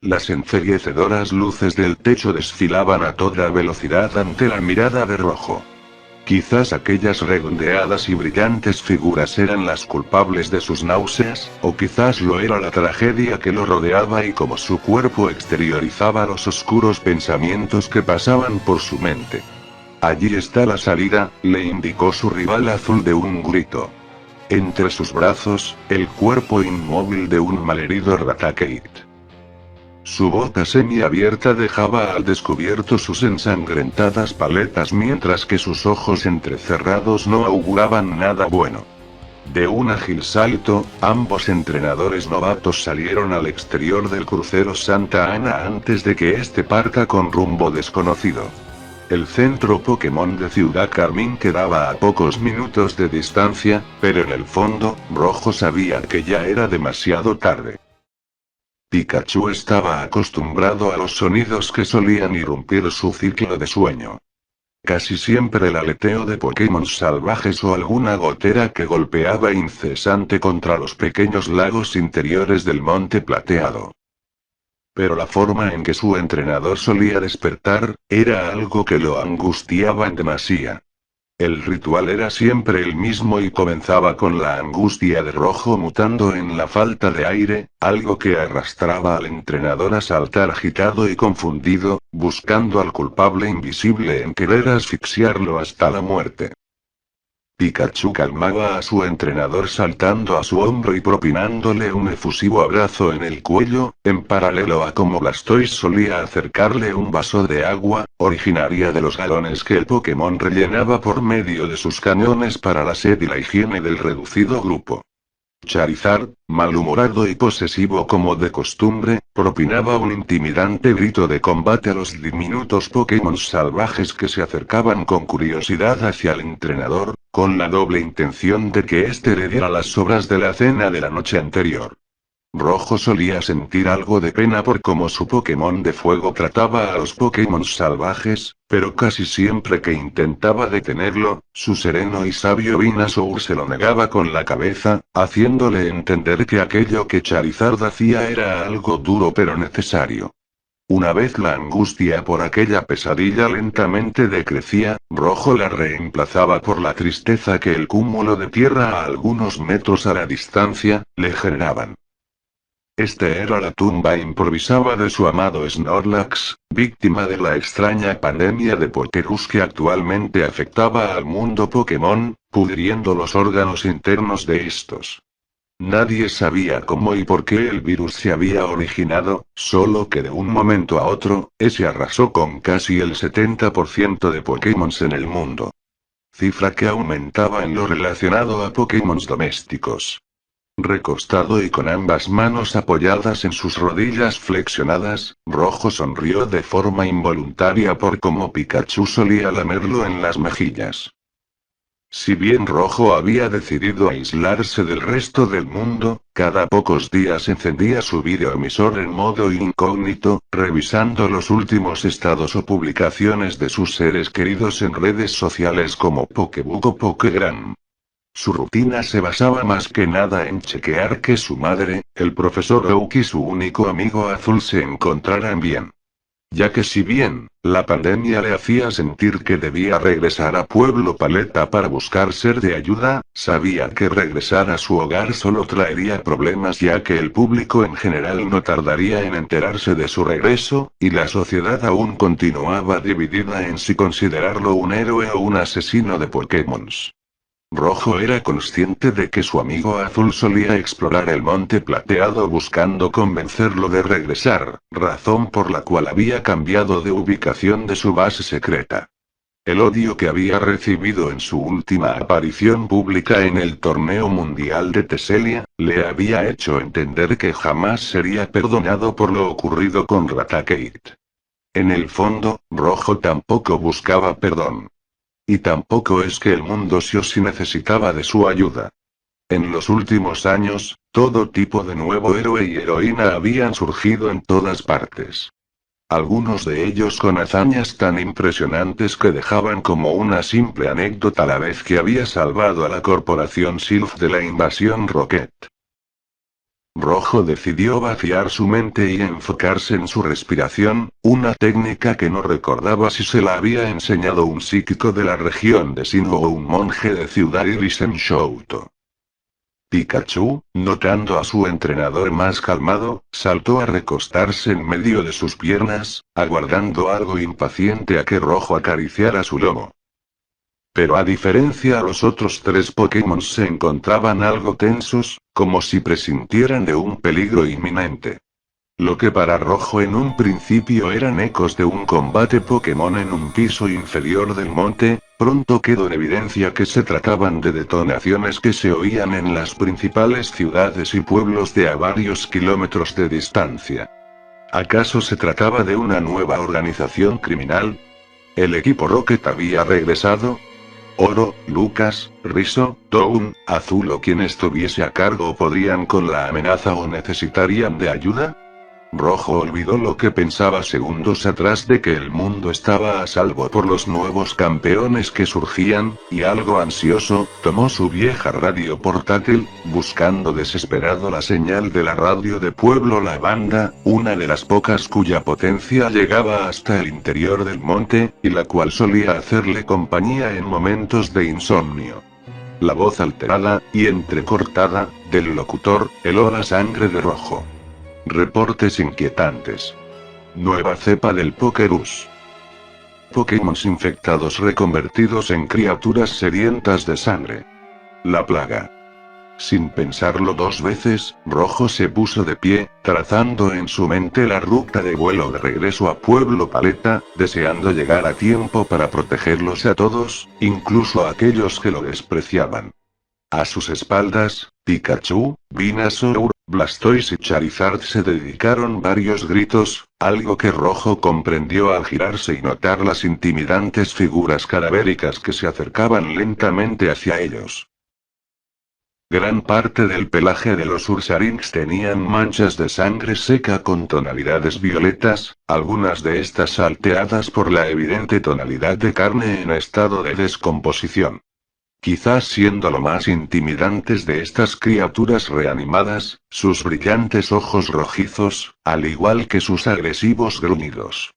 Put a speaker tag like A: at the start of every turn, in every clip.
A: Las enceguecedoras luces del techo desfilaban a toda velocidad ante la mirada de Rojo. Quizás aquellas redondeadas y brillantes figuras eran las culpables de sus náuseas, o quizás lo era la tragedia que lo rodeaba y cómo su cuerpo exteriorizaba los oscuros pensamientos que pasaban por su mente. Allí está la salida, le indicó su rival azul de un grito. Entre sus brazos, el cuerpo inmóvil de un malherido Ratakate. Su boca semiabierta dejaba al descubierto sus ensangrentadas paletas mientras que sus ojos entrecerrados no auguraban nada bueno. De un ágil salto, ambos entrenadores novatos salieron al exterior del crucero Santa Ana antes de que este parta con rumbo desconocido. El centro Pokémon de Ciudad Carmín quedaba a pocos minutos de distancia, pero en el fondo, Rojo sabía que ya era demasiado tarde. Pikachu estaba acostumbrado a los sonidos que solían irrumpir su ciclo de sueño. Casi siempre el aleteo de Pokémon salvajes o alguna gotera que golpeaba incesante contra los pequeños lagos interiores del Monte Plateado. Pero la forma en que su entrenador solía despertar, era algo que lo angustiaba en demasía. El ritual era siempre el mismo y comenzaba con la angustia de Rojo mutando en la falta de aire, algo que arrastraba al entrenador a saltar agitado y confundido, buscando al culpable invisible en querer asfixiarlo hasta la muerte. Pikachu calmaba a su entrenador saltando a su hombro y propinándole un efusivo abrazo en el cuello, en paralelo a como Blastoise solía acercarle un vaso de agua, originaria de los galones que el Pokémon rellenaba por medio de sus cañones para la sed y la higiene del reducido grupo. Charizard, malhumorado y posesivo como de costumbre, propinaba un intimidante grito de combate a los diminutos Pokémon salvajes que se acercaban con curiosidad hacia el entrenador, con la doble intención de que éste le diera las sobras de la cena de la noche anterior. Rojo solía sentir algo de pena por cómo su Pokémon de fuego trataba a los Pokémon salvajes, pero casi siempre que intentaba detenerlo, su sereno y sabio Venusaur se lo negaba con la cabeza, haciéndole entender que aquello que Charizard hacía era algo duro pero necesario. Una vez la angustia por aquella pesadilla lentamente decrecía, Rojo la reemplazaba por la tristeza que el cúmulo de tierra a algunos metros a la distancia, le generaban. Este era la tumba improvisada de su amado Snorlax, víctima de la extraña pandemia de Pokerus que actualmente afectaba al mundo Pokémon, pudriendo los órganos internos de estos. Nadie sabía cómo y por qué el virus se había originado, solo que de un momento a otro, ese arrasó con casi el 70% de Pokémons en el mundo. Cifra que aumentaba en lo relacionado a Pokémons domésticos. Recostado y con ambas manos apoyadas en sus rodillas flexionadas, Rojo sonrió de forma involuntaria por cómo Pikachu solía lamerlo en las mejillas. Si bien Rojo había decidido aislarse del resto del mundo, cada pocos días encendía su videoemisor en modo incógnito, revisando los últimos estados o publicaciones de sus seres queridos en redes sociales como Pokébug o Pokégram. Su rutina se basaba más que nada en chequear que su madre, el profesor Oak y su único amigo azul se encontraran bien. Ya que si bien, la pandemia le hacía sentir que debía regresar a Pueblo Paleta para buscar ser de ayuda, sabía que regresar a su hogar solo traería problemas ya que el público en general no tardaría en enterarse de su regreso, y la sociedad aún continuaba dividida en si considerarlo un héroe o un asesino de Pokémons. Rojo era consciente de que su amigo azul solía explorar el Monte Plateado buscando convencerlo de regresar, razón por la cual había cambiado de ubicación de su base secreta. El odio que había recibido en su última aparición pública en el torneo mundial de Teselia, le había hecho entender que jamás sería perdonado por lo ocurrido con Raticate. En el fondo, Rojo tampoco buscaba perdón. Y tampoco es que el mundo sí o sí necesitaba de su ayuda. En los últimos años, todo tipo de nuevo héroe y heroína habían surgido en todas partes. Algunos de ellos con hazañas tan impresionantes que dejaban como una simple anécdota la vez que había salvado a la corporación Sylph de la invasión Rocket. Rojo decidió vaciar su mente y enfocarse en su respiración, una técnica que no recordaba si se la había enseñado un psíquico de la región de Sinnoh o un monje de Ciudad Iris en Shouto. Pikachu, notando a su entrenador más calmado, saltó a recostarse en medio de sus piernas, aguardando algo impaciente a que Rojo acariciara su lomo. Pero a diferencia los otros tres Pokémon se encontraban algo tensos, como si presintieran de un peligro inminente. Lo que para Rojo en un principio eran ecos de un combate Pokémon en un piso inferior del monte, pronto quedó en evidencia que se trataban de detonaciones que se oían en las principales ciudades y pueblos de a varios kilómetros de distancia. ¿Acaso se trataba de una nueva organización criminal? ¿El equipo Rocket había regresado? Oro, Lucas, Riso, Toon, Azul o quien estuviese a cargo podrían con la amenaza o necesitarían de ayuda. Rojo olvidó lo que pensaba segundos atrás de que el mundo estaba a salvo por los nuevos campeones que surgían, y algo ansioso, tomó su vieja radio portátil, buscando desesperado la señal de la radio de Pueblo Lavanda, una de las pocas cuya potencia llegaba hasta el interior del monte, y la cual solía hacerle compañía en momentos de insomnio. La voz alterada, y entrecortada, del locutor, heló la sangre de Rojo. Reportes inquietantes. Nueva cepa del Pokerus. Pokémon infectados reconvertidos en criaturas sedientas de sangre. La plaga. Sin pensarlo dos veces, Rojo se puso de pie, trazando en su mente la ruta de vuelo de regreso a Pueblo Paleta, deseando llegar a tiempo para protegerlos a todos, incluso a aquellos que lo despreciaban. A sus espaldas, Pikachu, Venusaur, Blastoise y Charizard se dedicaron varios gritos, algo que Rojo comprendió al girarse y notar las intimidantes figuras cadavéricas que se acercaban lentamente hacia ellos. Gran parte del pelaje de los Ursarinx tenían manchas de sangre seca con tonalidades violetas, algunas de estas salteadas por la evidente tonalidad de carne en estado de descomposición. Quizás siendo lo más intimidantes de estas criaturas reanimadas, sus brillantes ojos rojizos, al igual que sus agresivos gruñidos.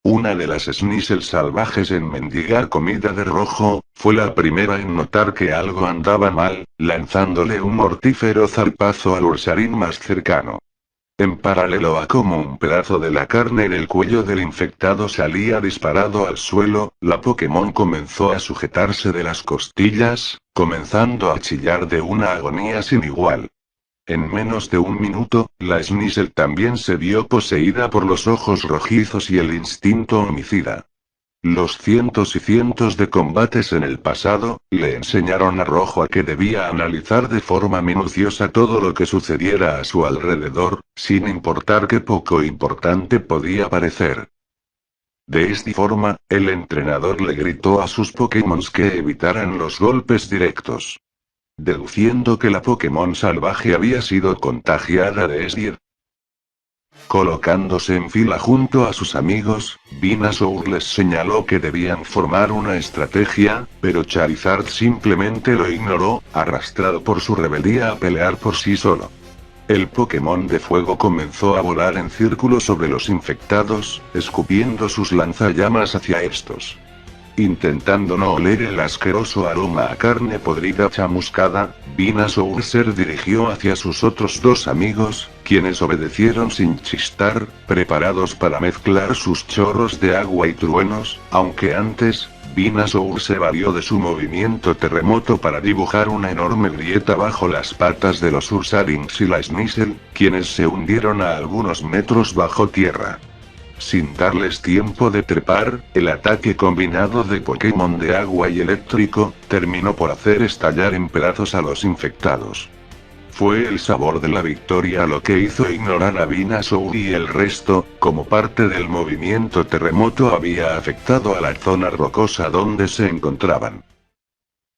A: Una de las Sneasel salvajes en mendigar comida de Rojo, fue la primera en notar que algo andaba mal, lanzándole un mortífero zarpazo al Ursaring más cercano. En paralelo a cómo un pedazo de la carne en el cuello del infectado salía disparado al suelo, la Pokémon comenzó a sujetarse de las costillas, comenzando a chillar de una agonía sin igual. En menos de un minuto, la Sneasel también se vio poseída por los ojos rojizos y el instinto homicida. Los cientos y cientos de combates en el pasado, le enseñaron a Rojo a que debía analizar de forma minuciosa todo lo que sucediera a su alrededor, sin importar qué poco importante podía parecer. De esta forma, el entrenador le gritó a sus Pokémon que evitaran los golpes directos. Deduciendo que la Pokémon salvaje había sido contagiada de Esdir. Colocándose en fila junto a sus amigos, Venusaur les señaló que debían formar una estrategia, pero Charizard simplemente lo ignoró, arrastrado por su rebeldía a pelear por sí solo. El Pokémon de fuego comenzó a volar en círculo sobre los infectados, escupiendo sus lanzallamas hacia estos. Intentando no oler el asqueroso aroma a carne podrida chamuscada, Venusaur se dirigió hacia sus otros dos amigos, quienes obedecieron sin chistar, preparados para mezclar sus chorros de agua y truenos, aunque antes, Venusaur se valió de su movimiento terremoto para dibujar una enorme grieta bajo las patas de los Ursarinx y la Sneasel, quienes se hundieron a algunos metros bajo tierra. Sin darles tiempo de trepar, el ataque combinado de Pokémon de agua y eléctrico, terminó por hacer estallar en pedazos a los infectados. Fue el sabor de la victoria lo que hizo ignorar a Venusaur y el resto, como parte del movimiento terremoto había afectado a la zona rocosa donde se encontraban.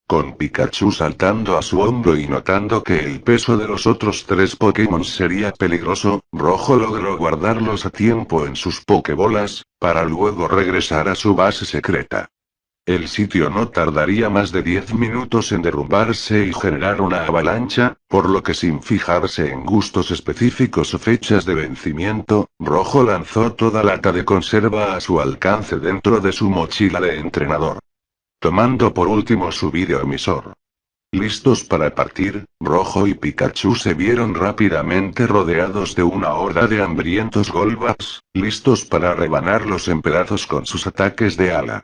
A: Con Pikachu saltando a su hombro y notando que el peso de los otros tres Pokémon sería peligroso, Rojo logró guardarlos a tiempo en sus Pokébolas, para luego regresar a su base secreta. El sitio no tardaría más de 10 minutos en derrumbarse y generar una avalancha, por lo que sin fijarse en gustos específicos o fechas de vencimiento, Rojo lanzó toda lata de conserva a su alcance dentro de su mochila de entrenador. Tomando por último su videoemisor. Listos para partir, Rojo y Pikachu se vieron rápidamente rodeados de una horda de hambrientos Golbas, listos para rebanarlos en pedazos con sus ataques de ala.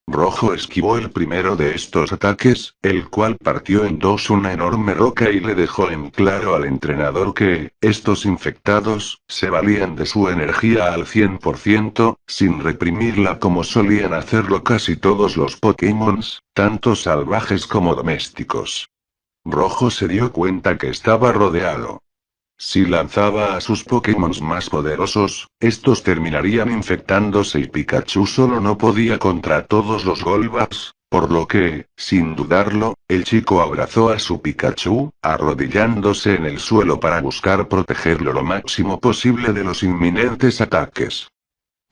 A: Rojo esquivó el primero de estos ataques, el cual partió en dos una enorme roca y le dejó en claro al entrenador que, estos infectados, se valían de su energía al 100%, sin reprimirla como solían hacerlo casi todos los Pokémons, tanto salvajes como domésticos. Rojo se dio cuenta que estaba rodeado. Si lanzaba a sus Pokémon más poderosos, estos terminarían infectándose y Pikachu solo no podía contra todos los Golbas, por lo que, sin dudarlo, el chico abrazó a su Pikachu, arrodillándose en el suelo para buscar protegerlo lo máximo posible de los inminentes ataques.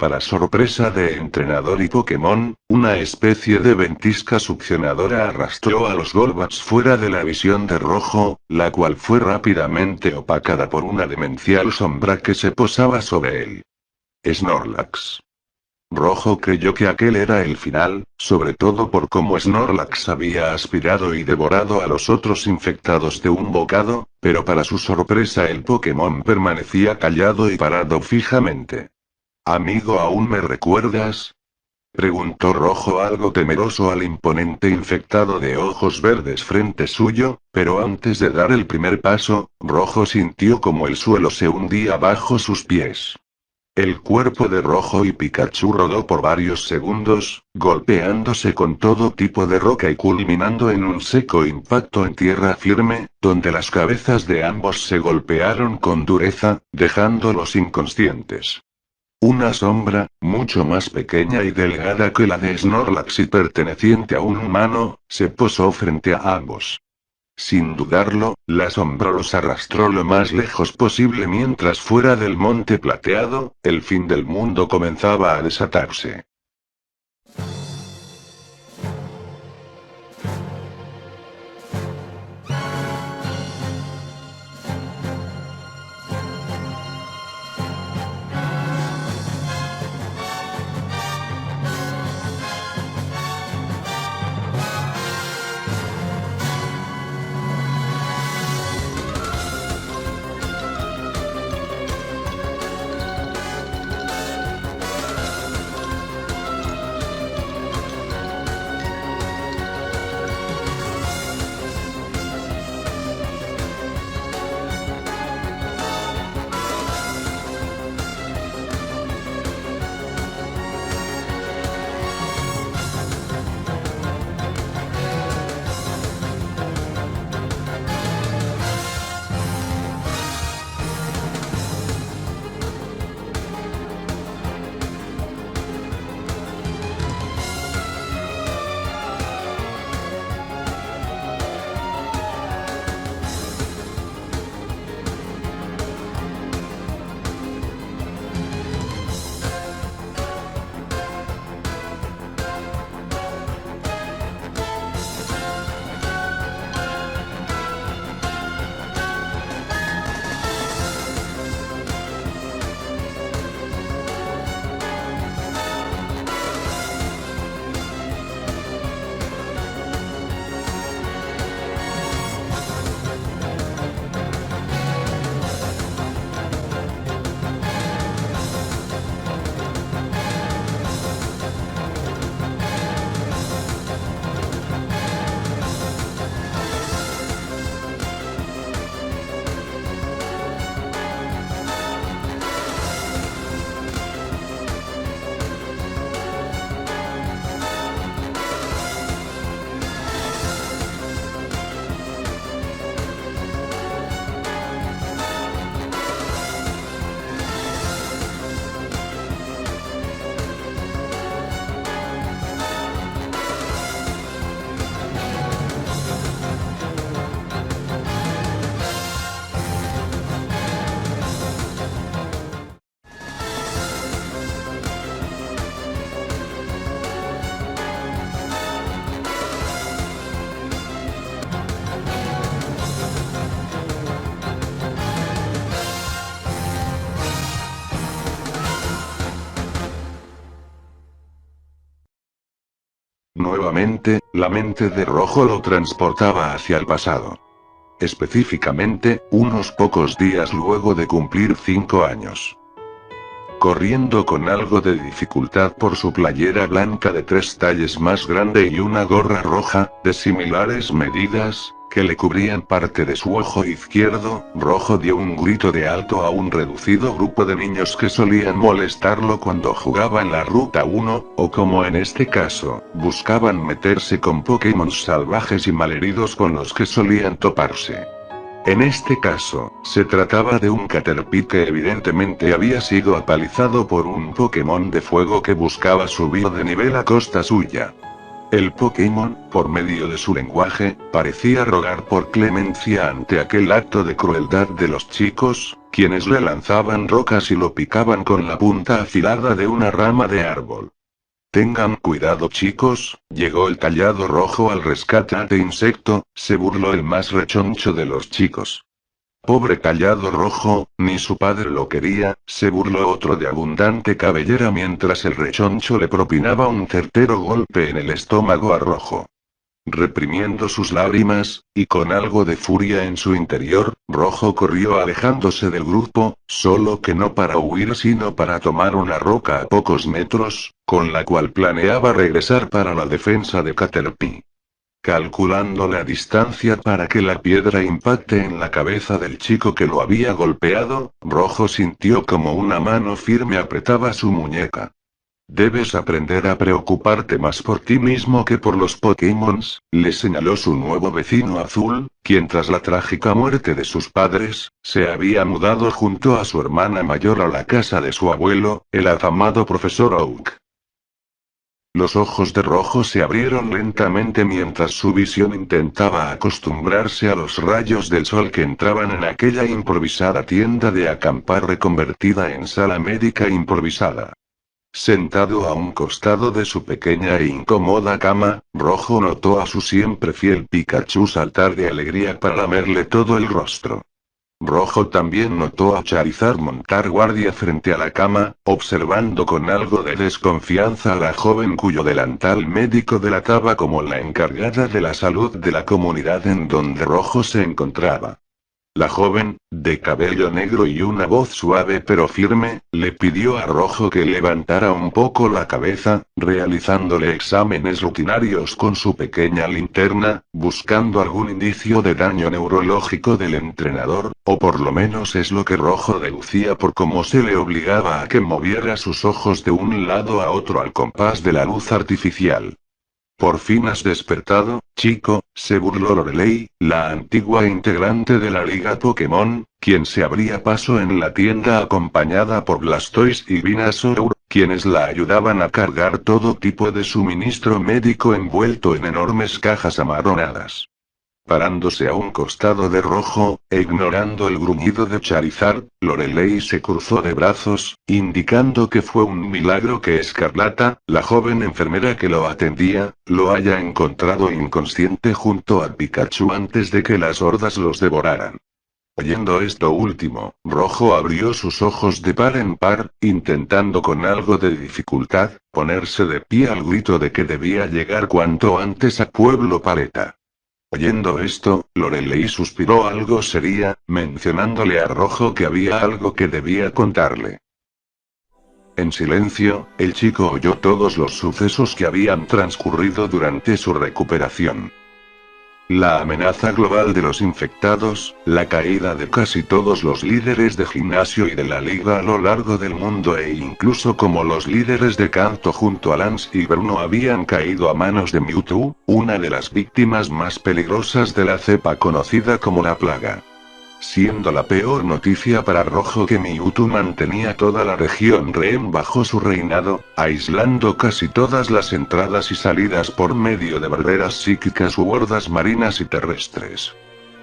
A: Para sorpresa de entrenador y Pokémon, una especie de ventisca succionadora arrastró a los Golbats fuera de la visión de Rojo, la cual fue rápidamente opacada por una demencial sombra que se posaba sobre él. Snorlax. Rojo creyó que aquel era el final, sobre todo por cómo Snorlax había aspirado y devorado a los otros infectados de un bocado, pero para su sorpresa el Pokémon permanecía callado y parado fijamente. Amigo, ¿aún me recuerdas? Preguntó Rojo algo temeroso al imponente infectado de ojos verdes frente suyo, pero antes de dar el primer paso, Rojo sintió como el suelo se hundía bajo sus pies. El cuerpo de Rojo y Pikachu rodó por varios segundos, golpeándose con todo tipo de roca y culminando en un seco impacto en tierra firme, donde las cabezas de ambos se golpearon con dureza, dejándolos inconscientes. Una sombra, mucho más pequeña y delgada que la de Snorlax y perteneciente a un humano, se posó frente a ambos. Sin dudarlo, la sombra los arrastró lo más lejos posible mientras fuera del monte plateado, el fin del mundo comenzaba a desatarse. nuevamente, la mente de Rojo lo transportaba hacia el pasado. Específicamente, unos pocos días luego de cumplir 5 años. Corriendo con algo de dificultad por su playera blanca de 3 talles más grande y una gorra roja, de similares medidas, que le cubrían parte de su ojo izquierdo, Rojo dio un grito de alto a un reducido grupo de niños que solían molestarlo cuando jugaba en la Ruta 1, o como en este caso, buscaban meterse con Pokémon salvajes y malheridos con los que solían toparse. En este caso, se trataba de un Caterpie que evidentemente había sido apalizado por un Pokémon de fuego que buscaba subir de nivel a costa suya. El Pokémon, por medio de su lenguaje, parecía rogar por clemencia ante aquel acto de crueldad de los chicos, quienes le lanzaban rocas y lo picaban con la punta afilada de una rama de árbol. Tengan cuidado chicos, llegó el Callado Rojo al rescate de insecto, se burló el más rechoncho de los chicos. Pobre Callado Rojo, ni su padre lo quería, se burló otro de abundante cabellera mientras el rechoncho le propinaba un certero golpe en el estómago a Rojo. Reprimiendo sus lágrimas, y con algo de furia en su interior, Rojo corrió alejándose del grupo, solo que no para huir sino para tomar una roca a pocos metros, con la cual planeaba regresar para la defensa de Caterpie. Calculando la distancia para que la piedra impacte en la cabeza del chico que lo había golpeado, Rojo sintió como una mano firme apretaba su muñeca. Debes aprender a preocuparte más por ti mismo que por los Pokémons, le señaló su nuevo vecino azul, quien tras la trágica muerte de sus padres, se había mudado junto a su hermana mayor a la casa de su abuelo, el afamado profesor Oak. Los ojos de Rojo se abrieron lentamente mientras su visión intentaba acostumbrarse a los rayos del sol que entraban en aquella improvisada tienda de acampar reconvertida en sala médica improvisada. Sentado a un costado de su pequeña e incómoda cama, Rojo notó a su siempre fiel Pikachu saltar de alegría para lamerle todo el rostro. Rojo también notó a Charizard montar guardia frente a la cama, observando con algo de desconfianza a la joven cuyo delantal médico delataba como la encargada de la salud de la comunidad en donde Rojo se encontraba. La joven, de cabello negro y una voz suave pero firme, le pidió a Rojo que levantara un poco la cabeza, realizándole exámenes rutinarios con su pequeña linterna, buscando algún indicio de daño neurológico del entrenador, o por lo menos es lo que Rojo deducía por cómo se le obligaba a que moviera sus ojos de un lado a otro al compás de la luz artificial. Por fin has despertado, chico, se burló Lorelei, la antigua integrante de la Liga Pokémon, quien se abría paso en la tienda acompañada por Blastoise y Venusaur, quienes la ayudaban a cargar todo tipo de suministro médico envuelto en enormes cajas amarronadas. Parándose a un costado de Rojo, e ignorando el gruñido de Charizard, Lorelei se cruzó de brazos, indicando que fue un milagro que Escarlata, la joven enfermera que lo atendía, lo haya encontrado inconsciente junto a Pikachu antes de que las hordas los devoraran. Oyendo esto último, Rojo abrió sus ojos de par en par, intentando con algo de dificultad, ponerse de pie al grito de que debía llegar cuanto antes a Pueblo Paleta. Oyendo esto, Lorelei suspiró algo seria, mencionándole a Rojo que había algo que debía contarle. En silencio, el chico oyó todos los sucesos que habían transcurrido durante su recuperación. La amenaza global de los infectados, la caída de casi todos los líderes de gimnasio y de la liga a lo largo del mundo e incluso como los líderes de Kanto junto a Lance y Bruno habían caído a manos de Mewtwo, una de las víctimas más peligrosas de la cepa conocida como la plaga. Siendo la peor noticia para Rojo que Mewtwo mantenía toda la región rehén bajo su reinado, aislando casi todas las entradas y salidas por medio de barreras psíquicas u hordas marinas y terrestres.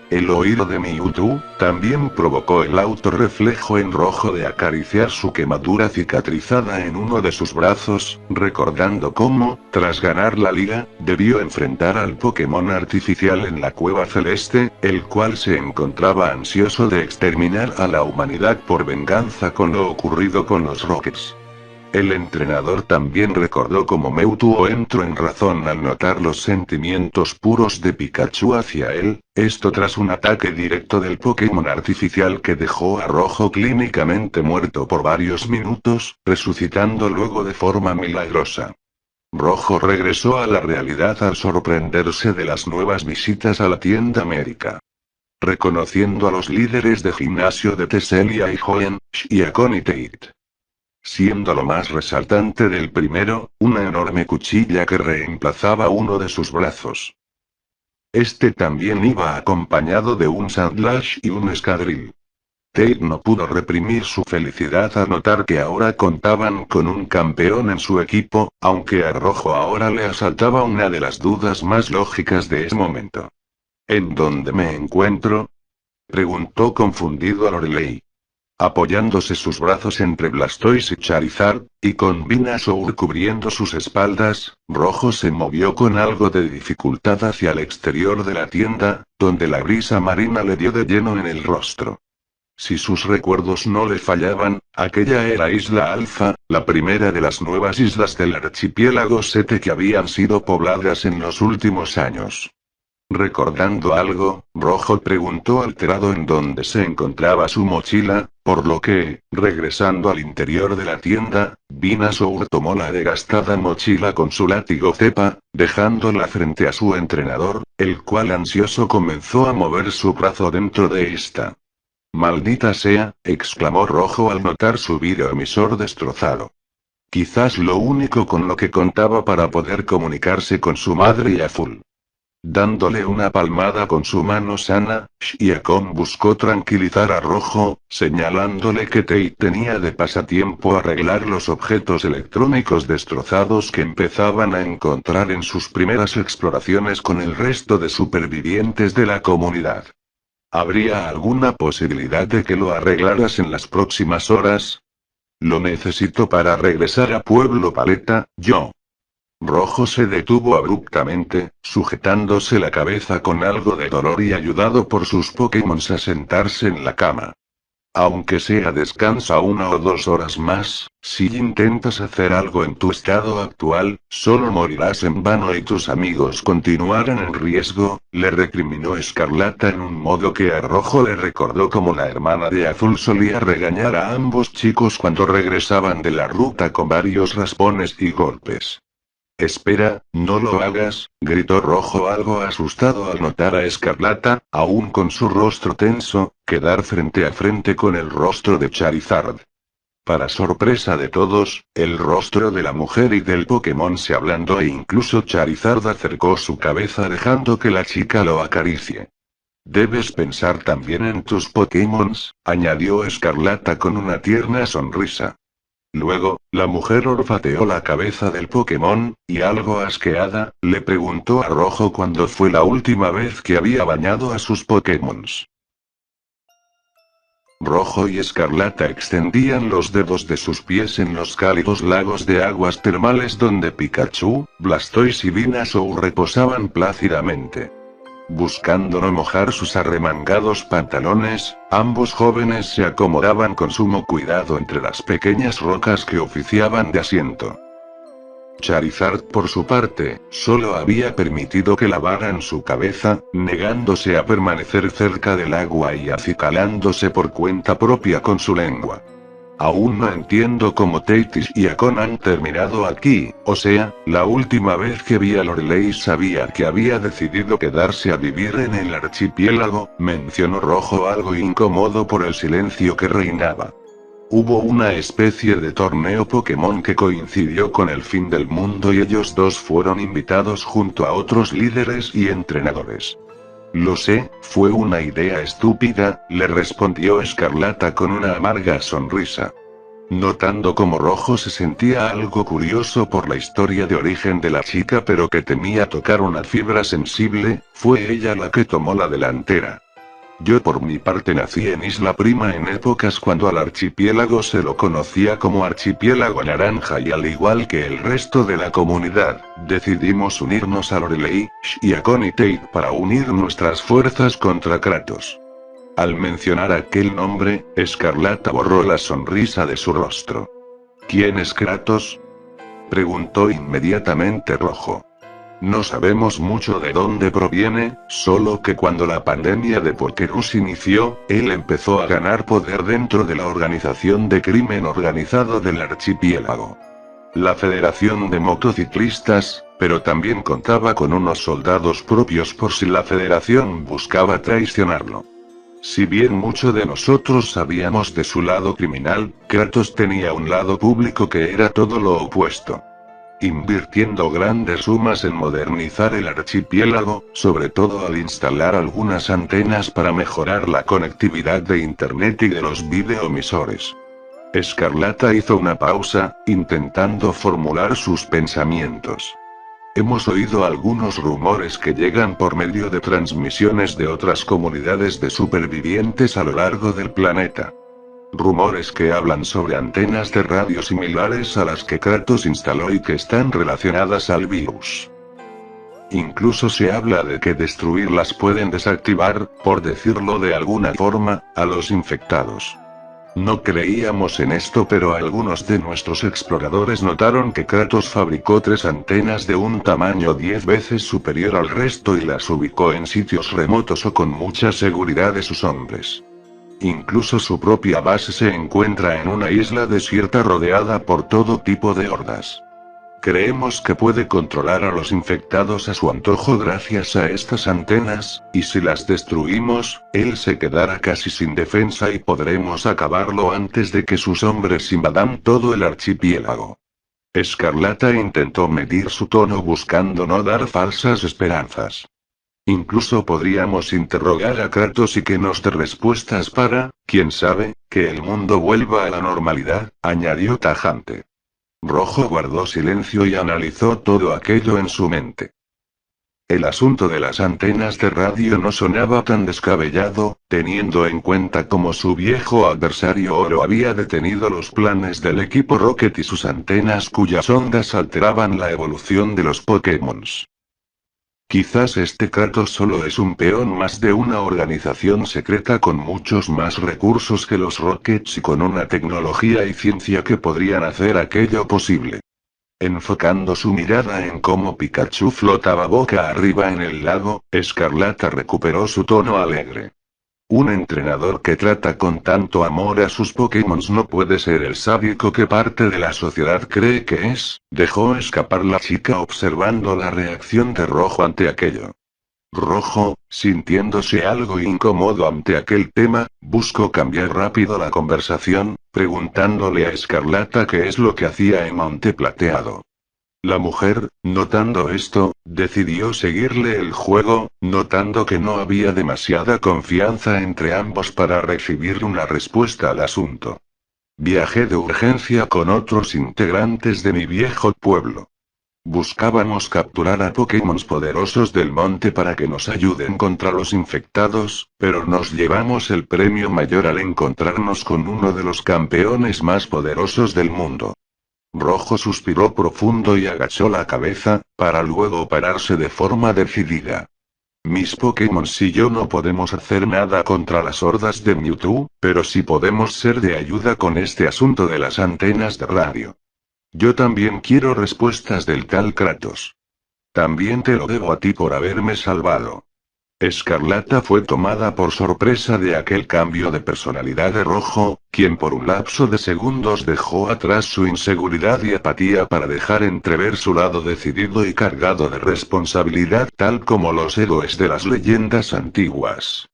A: El oído de Mewtwo también provocó el autorreflejo en Rojo de acariciar su quemadura cicatrizada en uno de sus brazos, recordando cómo, tras ganar la liga, debió enfrentar al Pokémon artificial en la Cueva Celeste, el cual se encontraba ansioso de exterminar a la humanidad por venganza con lo ocurrido con los Rockets. El entrenador también recordó cómo Mewtwo entró en razón al notar los sentimientos puros de Pikachu hacia él, esto tras un ataque directo del Pokémon artificial que dejó a Rojo clínicamente muerto por varios minutos, resucitando luego de forma milagrosa. Rojo regresó a la realidad al sorprenderse de las nuevas visitas a la tienda América. Reconociendo a los líderes de gimnasio de Tesselia y Hoenn, Shiakon y Tate. Siendo lo más resaltante del primero, una enorme cuchilla que reemplazaba uno de sus brazos. Este también iba acompañado de un Sandlash y un Escadril. Tate no pudo reprimir su felicidad al notar que ahora contaban con un campeón en su equipo, aunque a Rojo ahora le asaltaba una de las dudas más lógicas de ese momento. ¿En dónde me encuentro?, preguntó confundido a Lorelei. Apoyándose sus brazos entre Blastoise y Charizard, y con Venusaur cubriendo sus espaldas, Rojo se movió con algo de dificultad hacia el exterior de la tienda, donde la brisa marina le dio de lleno en el rostro. Si sus recuerdos no le fallaban, aquella era Isla Alpha, la primera de las nuevas islas del archipiélago Sete que habían sido pobladas en los últimos años. Recordando algo, Rojo preguntó alterado en dónde se encontraba su mochila, por lo que, regresando al interior de la tienda, Venusaur tomó la desgastada mochila con su látigo cepa, dejándola frente a su entrenador, el cual ansioso comenzó a mover su brazo dentro de esta. «Maldita sea», exclamó Rojo al notar su videoemisor destrozado. Quizás lo único con lo que contaba para poder comunicarse con su madre y Azul. Dándole una palmada con su mano sana, Shiakon buscó tranquilizar a Rojo, señalándole que Tate tenía de pasatiempo arreglar los objetos electrónicos destrozados que empezaban a encontrar en sus primeras exploraciones con el resto de supervivientes de la comunidad. ¿Habría alguna posibilidad de que lo arreglaras en las próximas horas? Lo necesito para regresar a Pueblo Paleta, yo. Rojo se detuvo abruptamente, sujetándose la cabeza con algo de dolor y ayudado por sus Pokémon a sentarse en la cama. Aunque sea descansa 1 o 2 horas más, si intentas hacer algo en tu estado actual, solo morirás en vano y tus amigos continuarán en riesgo, le recriminó Escarlata en un modo que a Rojo le recordó como la hermana de Azul solía regañar a ambos chicos cuando regresaban de la ruta con varios raspones y golpes. «Espera, no lo hagas», gritó Rojo algo asustado al notar a Escarlata, aún con su rostro tenso, quedar frente a frente con el rostro de Charizard. Para sorpresa de todos, el rostro de la mujer y del Pokémon se ablandó e incluso Charizard acercó su cabeza dejando que la chica lo acaricie. «Debes pensar también en tus Pokémons», añadió Escarlata con una tierna sonrisa. Luego, la mujer olfateó la cabeza del Pokémon, y algo asqueada, le preguntó a Rojo cuándo fue la última vez que había bañado a sus Pokémons. Rojo y Escarlata extendían los dedos de sus pies en los cálidos lagos de aguas termales donde Pikachu, Blastoise y Venusaur reposaban plácidamente. Buscando no mojar sus arremangados pantalones, ambos jóvenes se acomodaban con sumo cuidado entre las pequeñas rocas que oficiaban de asiento. Charizard, por su parte, solo había permitido que lavaran su cabeza, negándose a permanecer cerca del agua y acicalándose por cuenta propia con su lengua. Aún no entiendo cómo Tate y Shiakon han terminado aquí, o sea, la última vez que vi a Lorelei sabía que había decidido quedarse a vivir en el archipiélago, mencionó Rojo algo incómodo por el silencio que reinaba. Hubo una especie de torneo Pokémon que coincidió con el fin del mundo y ellos dos fueron invitados junto a otros líderes y entrenadores. Lo sé, fue una idea estúpida, le respondió Escarlata con una amarga sonrisa. Notando cómo Rojo se sentía algo curioso por la historia de origen de la chica pero que temía tocar una fibra sensible, fue ella la que tomó la delantera. Yo por mi parte nací en Isla Prima en épocas cuando al archipiélago se lo conocía como Archipiélago Naranja y al igual que el resto de la comunidad, decidimos unirnos a Lorelei, Shiakon y Tate para unir nuestras fuerzas contra Kratos. Al mencionar aquel nombre, Escarlata borró la sonrisa de su rostro. ¿Quién es Kratos? Preguntó inmediatamente Rojo. No sabemos mucho de dónde proviene, solo que cuando la pandemia de Pokerus inició, él empezó a ganar poder dentro de la organización de crimen organizado del archipiélago. La Federación de Motociclistas, pero también contaba con unos soldados propios por si la Federación buscaba traicionarlo. Si bien mucho de nosotros sabíamos de su lado criminal, Kratos tenía un lado público que era todo lo opuesto. Invirtiendo grandes sumas en modernizar el archipiélago, sobre todo al instalar algunas antenas para mejorar la conectividad de Internet y de los videoemisores. Escarlata hizo una pausa, intentando formular sus pensamientos. Hemos oído algunos rumores que llegan por medio de transmisiones de otras comunidades de supervivientes a lo largo del planeta. Rumores que hablan sobre antenas de radio similares a las que Kratos instaló y que están relacionadas al virus. Incluso se habla de que destruirlas pueden desactivar, por decirlo de alguna forma, a los infectados. No creíamos en esto, pero algunos de nuestros exploradores notaron que Kratos fabricó 3 antenas de un tamaño 10 veces superior al resto y las ubicó en sitios remotos o con mucha seguridad de sus hombres. Incluso su propia base se encuentra en una isla desierta rodeada por todo tipo de hordas. Creemos que puede controlar a los infectados a su antojo gracias a estas antenas, y si las destruimos, él se quedará casi sin defensa y podremos acabarlo antes de que sus hombres invadan todo el archipiélago. Escarlata intentó medir su tono buscando no dar falsas esperanzas. Incluso podríamos interrogar a Kratos y que nos dé respuestas para, quién sabe, que el mundo vuelva a la normalidad, añadió tajante. Rojo guardó silencio y analizó todo aquello en su mente. El asunto de las antenas de radio no sonaba tan descabellado, teniendo en cuenta cómo su viejo adversario Oro había detenido los planes del equipo Rocket y sus antenas cuyas ondas alteraban la evolución de los Pokémons. Quizás este Kratos solo es un peón más de una organización secreta con muchos más recursos que los Rockets y con una tecnología y ciencia que podrían hacer aquello posible. Enfocando su mirada en cómo Pikachu flotaba boca arriba en el lago, Escarlata recuperó su tono alegre. Un entrenador que trata con tanto amor a sus Pokémon no puede ser el sádico que parte de la sociedad cree que es, dejó escapar la chica observando la reacción de Rojo ante aquello. Rojo, sintiéndose algo incómodo ante aquel tema, buscó cambiar rápido la conversación, preguntándole a Escarlata qué es lo que hacía en Monte Plateado. La mujer, notando esto, decidió seguirle el juego, notando que no había demasiada confianza entre ambos para recibir una respuesta al asunto. Viajé de urgencia con otros integrantes de mi viejo pueblo. Buscábamos capturar a Pokémon poderosos del monte para que nos ayuden contra los infectados, pero nos llevamos el premio mayor al encontrarnos con uno de los campeones más poderosos del mundo. Rojo suspiró profundo y agachó la cabeza, para luego pararse de forma decidida. Mis Pokémon y yo no podemos hacer nada contra las hordas de Mewtwo, pero sí podemos ser de ayuda con este asunto de las antenas de radio. Yo también quiero respuestas del tal Kratos. También te lo debo a ti por haberme salvado. Escarlata fue tomada por sorpresa de aquel cambio de personalidad de Rojo, quien por un lapso de segundos dejó atrás su inseguridad y apatía para dejar entrever su lado decidido y cargado de responsabilidad tal como los héroes de las leyendas antiguas.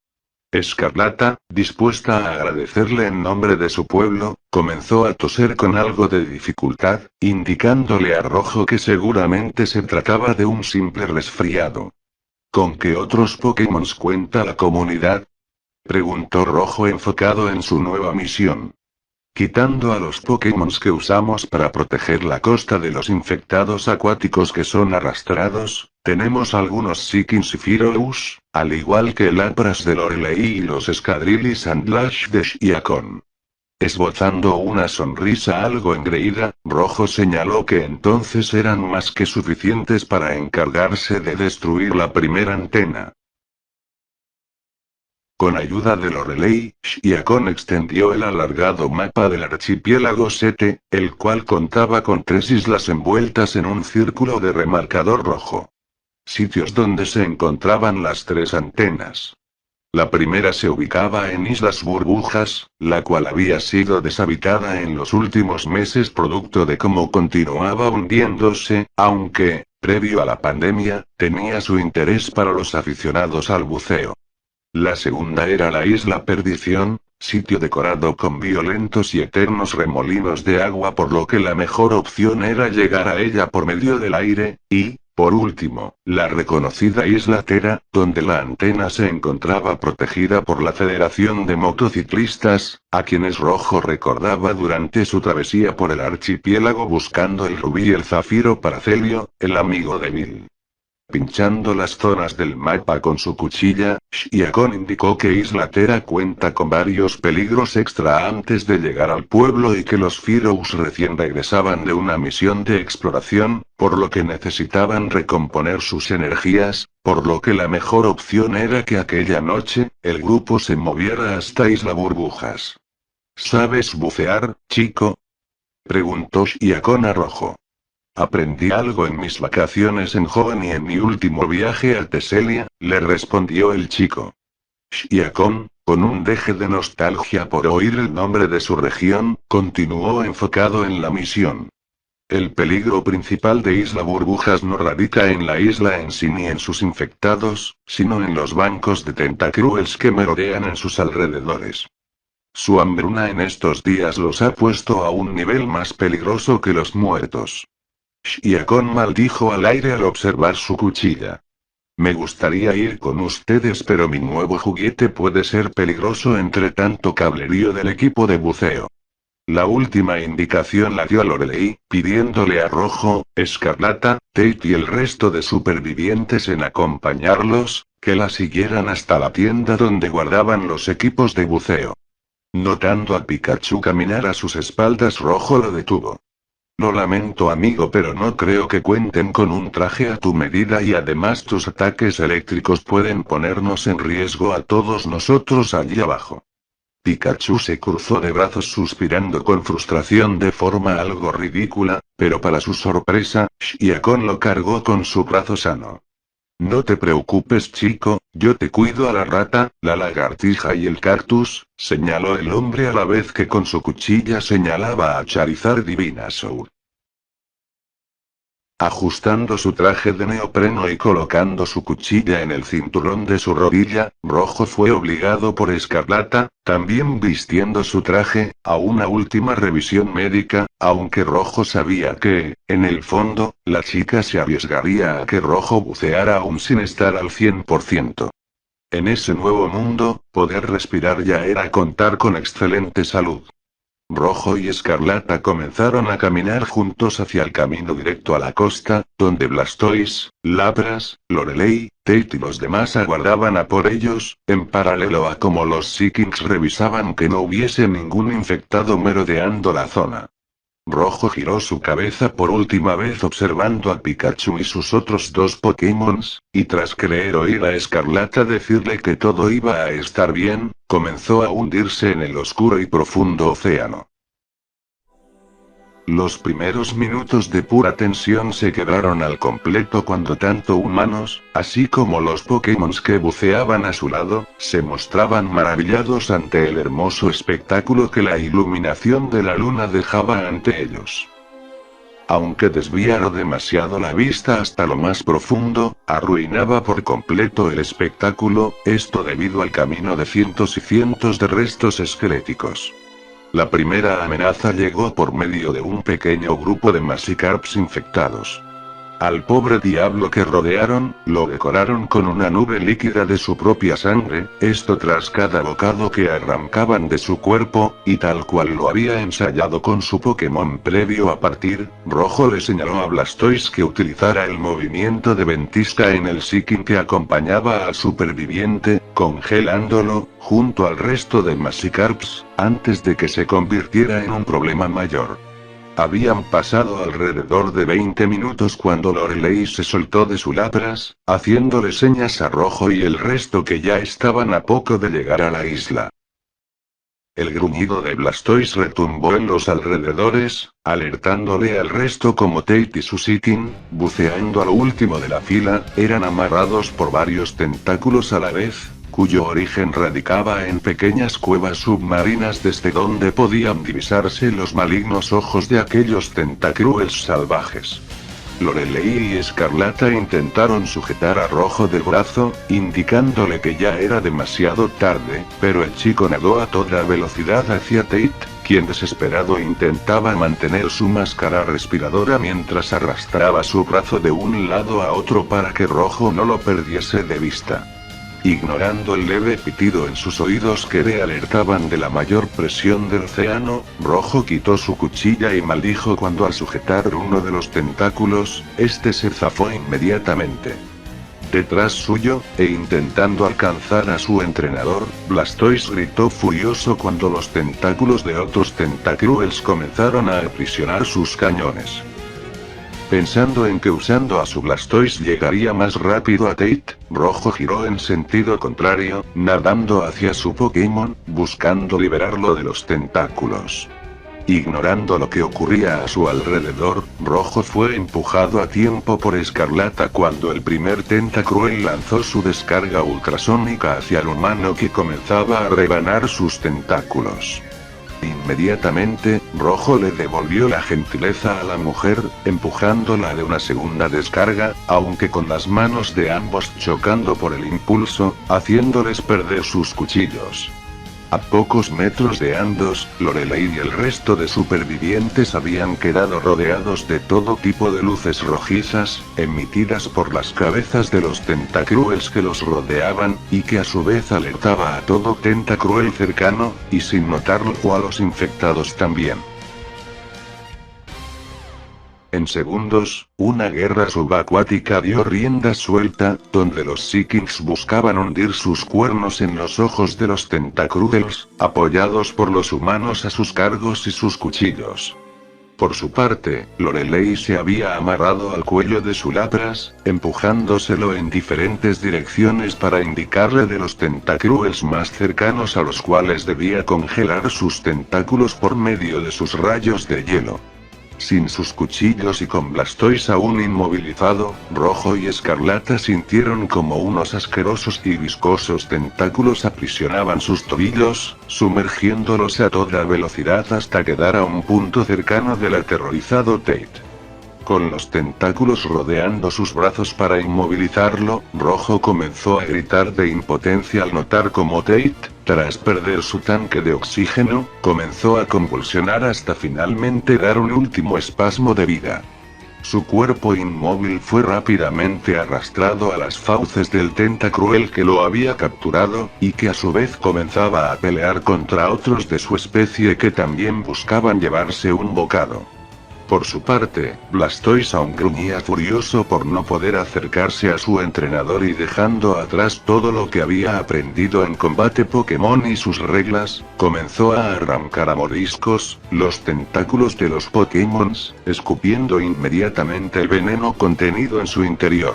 A: Escarlata, dispuesta a agradecerle en nombre de su pueblo, comenzó a toser con algo de dificultad, indicándole a Rojo que seguramente se trataba de un simple resfriado. ¿Con qué otros Pokémon cuenta la comunidad? Preguntó Rojo enfocado en su nueva misión. Quitando a los Pokémon que usamos para proteger la costa de los infectados acuáticos que son arrastrados, tenemos algunos Seekins y Firous, al igual que el Lapras de Lorelei y los Escadrillis Sandlash de Shiakon. Esbozando una sonrisa algo engreída, Rojo señaló que entonces eran más que suficientes para encargarse de destruir la primera antena. Con ayuda de Lorelei, Shiakon extendió el alargado mapa del archipiélago Sete, el cual contaba con 3 islas envueltas en un círculo de remarcador rojo. Sitios donde se encontraban las 3 antenas. La primera se ubicaba en Islas Burbujas, la cual había sido deshabitada en los últimos meses producto de cómo continuaba hundiéndose, aunque, previo a la pandemia, tenía su interés para los aficionados al buceo. La segunda era la Isla Perdición, sitio decorado con violentos y eternos remolinos de agua, por lo que la mejor opción era llegar a ella por medio del aire, y, por último, la reconocida Isla Tera, donde la antena se encontraba protegida por la Federación de Motociclistas, a quienes Rojo recordaba durante su travesía por el archipiélago buscando el rubí y el zafiro para Celio, el amigo de Bill. Pinchando las zonas del mapa con su cuchilla, Shiakon indicó que Isla Tera cuenta con varios peligros extra antes de llegar al pueblo y que los Pharaohs recién regresaban de una misión de exploración, por lo que necesitaban recomponer sus energías, por lo que la mejor opción era que aquella noche, el grupo se moviera hasta Isla Burbujas. ¿Sabes bucear, chico?, preguntó Shiakon a Rojo. Aprendí algo en mis vacaciones en Hoenn y en mi último viaje a Teselia, le respondió el chico. Shiakon, con un deje de nostalgia por oír el nombre de su región, continuó enfocado en la misión. El peligro principal de Isla Burbujas no radica en la isla en sí ni en sus infectados, sino en los bancos de tentacruels que merodean en sus alrededores. Su hambruna en estos días los ha puesto a un nivel más peligroso que los muertos. Shiakon maldijo al aire al observar su cuchilla. Me gustaría ir con ustedes, pero mi nuevo juguete puede ser peligroso entre tanto cablerío del equipo de buceo. La última indicación la dio a Lorelei, pidiéndole a Rojo, Escarlata, Tate y el resto de supervivientes en acompañarlos, que la siguieran hasta la tienda donde guardaban los equipos de buceo. Notando a Pikachu caminar a sus espaldas, Rojo lo detuvo. Lo lamento, amigo, pero no creo que cuenten con un traje a tu medida y además tus ataques eléctricos pueden ponernos en riesgo a todos nosotros allí abajo. Pikachu se cruzó de brazos suspirando con frustración de forma algo ridícula, pero para su sorpresa, Shiakon lo cargó con su brazo sano. No te preocupes, chico, yo te cuido a la rata, la lagartija y el cactus, señaló el hombre a la vez que con su cuchilla señalaba a Charizard y Venusaur. Ajustando su traje de neopreno y colocando su cuchilla en el cinturón de su rodilla, Rojo fue obligado por Escarlata, también vistiendo su traje, a una última revisión médica, aunque Rojo sabía que, en el fondo, la chica se arriesgaría a que Rojo buceara aún sin estar al 100%. En ese nuevo mundo, poder respirar ya era contar con excelente salud. Rojo y Escarlata comenzaron a caminar juntos hacia el camino directo a la costa, donde Blastoise, Lapras, Lorelei, Tate y los demás aguardaban a por ellos, en paralelo a cómo los Seekings revisaban que no hubiese ningún infectado merodeando la zona. Rojo giró su cabeza por última vez observando a Pikachu y sus otros 2 Pokémons, y tras creer oír a Escarlata decirle que todo iba a estar bien, comenzó a hundirse en el oscuro y profundo océano. Los primeros minutos de pura tensión se quebraron al completo cuando tanto humanos, así como los Pokémon que buceaban a su lado, se mostraban maravillados ante el hermoso espectáculo que la iluminación de la luna dejaba ante ellos. Aunque desviara demasiado la vista hasta lo más profundo, arruinaba por completo el espectáculo, esto debido al camino de cientos y cientos de restos esqueléticos. La primera amenaza llegó por medio de un pequeño grupo de Magikarps infectados. Al pobre diablo que rodearon, lo decoraron con una nube líquida de su propia sangre, esto tras cada bocado que arrancaban de su cuerpo, y tal cual lo había ensayado con su Pokémon previo a partir, Rojo le señaló a Blastoise que utilizara el movimiento de ventisca en el Seeking que acompañaba al superviviente, congelándolo, junto al resto de Magikarps, antes de que se convirtiera en un problema mayor. Habían pasado alrededor de 20 minutos cuando Lorelei se soltó de su Lapras, haciéndole señas a Rojo y el resto que ya estaban a poco de llegar a la isla. El gruñido de Blastoise retumbó en los alrededores, alertándole al resto como Tate y Susikin, buceando a lo último de la fila, eran amarrados por varios tentáculos a la vez, cuyo origen radicaba en pequeñas cuevas submarinas desde donde podían divisarse los malignos ojos de aquellos tentacruels salvajes. Lorelei y Escarlata intentaron sujetar a Rojo del brazo, indicándole que ya era demasiado tarde, pero el chico nadó a toda velocidad hacia Tate, quien desesperado intentaba mantener su máscara respiradora mientras arrastraba su brazo de un lado a otro para que Rojo no lo perdiese de vista. Ignorando el leve pitido en sus oídos que le alertaban de la mayor presión del océano, Rojo quitó su cuchilla y maldijo cuando al sujetar uno de los tentáculos, este se zafó inmediatamente. Detrás suyo, e intentando alcanzar a su entrenador, Blastoise gritó furioso cuando los tentáculos de otros tentacruels comenzaron a aprisionar sus cañones. Pensando en que usando a su Blastoise llegaría más rápido a Tate, Rojo giró en sentido contrario, nadando hacia su Pokémon, buscando liberarlo de los tentáculos. Ignorando lo que ocurría a su alrededor, Rojo fue empujado a tiempo por Escarlata cuando el primer Tentacruel lanzó su descarga ultrasónica hacia el humano que comenzaba a rebanar sus tentáculos. Inmediatamente, Rojo le devolvió la gentileza a la mujer, empujándola de una segunda descarga, aunque con las manos de ambos chocando por el impulso, haciéndoles perder sus cuchillos. A pocos metros de ambos, Lorelei y el resto de supervivientes habían quedado rodeados de todo tipo de luces rojizas, emitidas por las cabezas de los tentacruels que los rodeaban, y que a su vez alertaba a todo tentacruel cercano, y sin notarlo a los infectados también. En segundos, una guerra subacuática dio rienda suelta, donde los Seekings buscaban hundir sus cuernos en los ojos de los Tentacruels, apoyados por los humanos a sus cargos y sus cuchillos. Por su parte, Lorelei se había amarrado al cuello de su Lapras, empujándoselo en diferentes direcciones para indicarle de los Tentacruels más cercanos a los cuales debía congelar sus tentáculos por medio de sus rayos de hielo. Sin sus cuchillos y con Blastoise aún inmovilizado, Rojo y Escarlata sintieron como unos asquerosos y viscosos tentáculos aprisionaban sus tobillos, sumergiéndolos a toda velocidad hasta quedar a un punto cercano del aterrorizado Tate. Con los tentáculos rodeando sus brazos para inmovilizarlo, Rojo comenzó a gritar de impotencia al notar cómo Tate, tras perder su tanque de oxígeno, comenzó a convulsionar hasta finalmente dar un último espasmo de vida. Su cuerpo inmóvil fue rápidamente arrastrado a las fauces del Tentacruel que lo había capturado, y que a su vez comenzaba a pelear contra otros de su especie que también buscaban llevarse un bocado. Por su parte, Blastoise aún gruñía furioso por no poder acercarse a su entrenador y dejando atrás todo lo que había aprendido en combate Pokémon y sus reglas, comenzó a arrancar a mordiscos los tentáculos de los Pokémons, escupiendo inmediatamente el veneno contenido en su interior.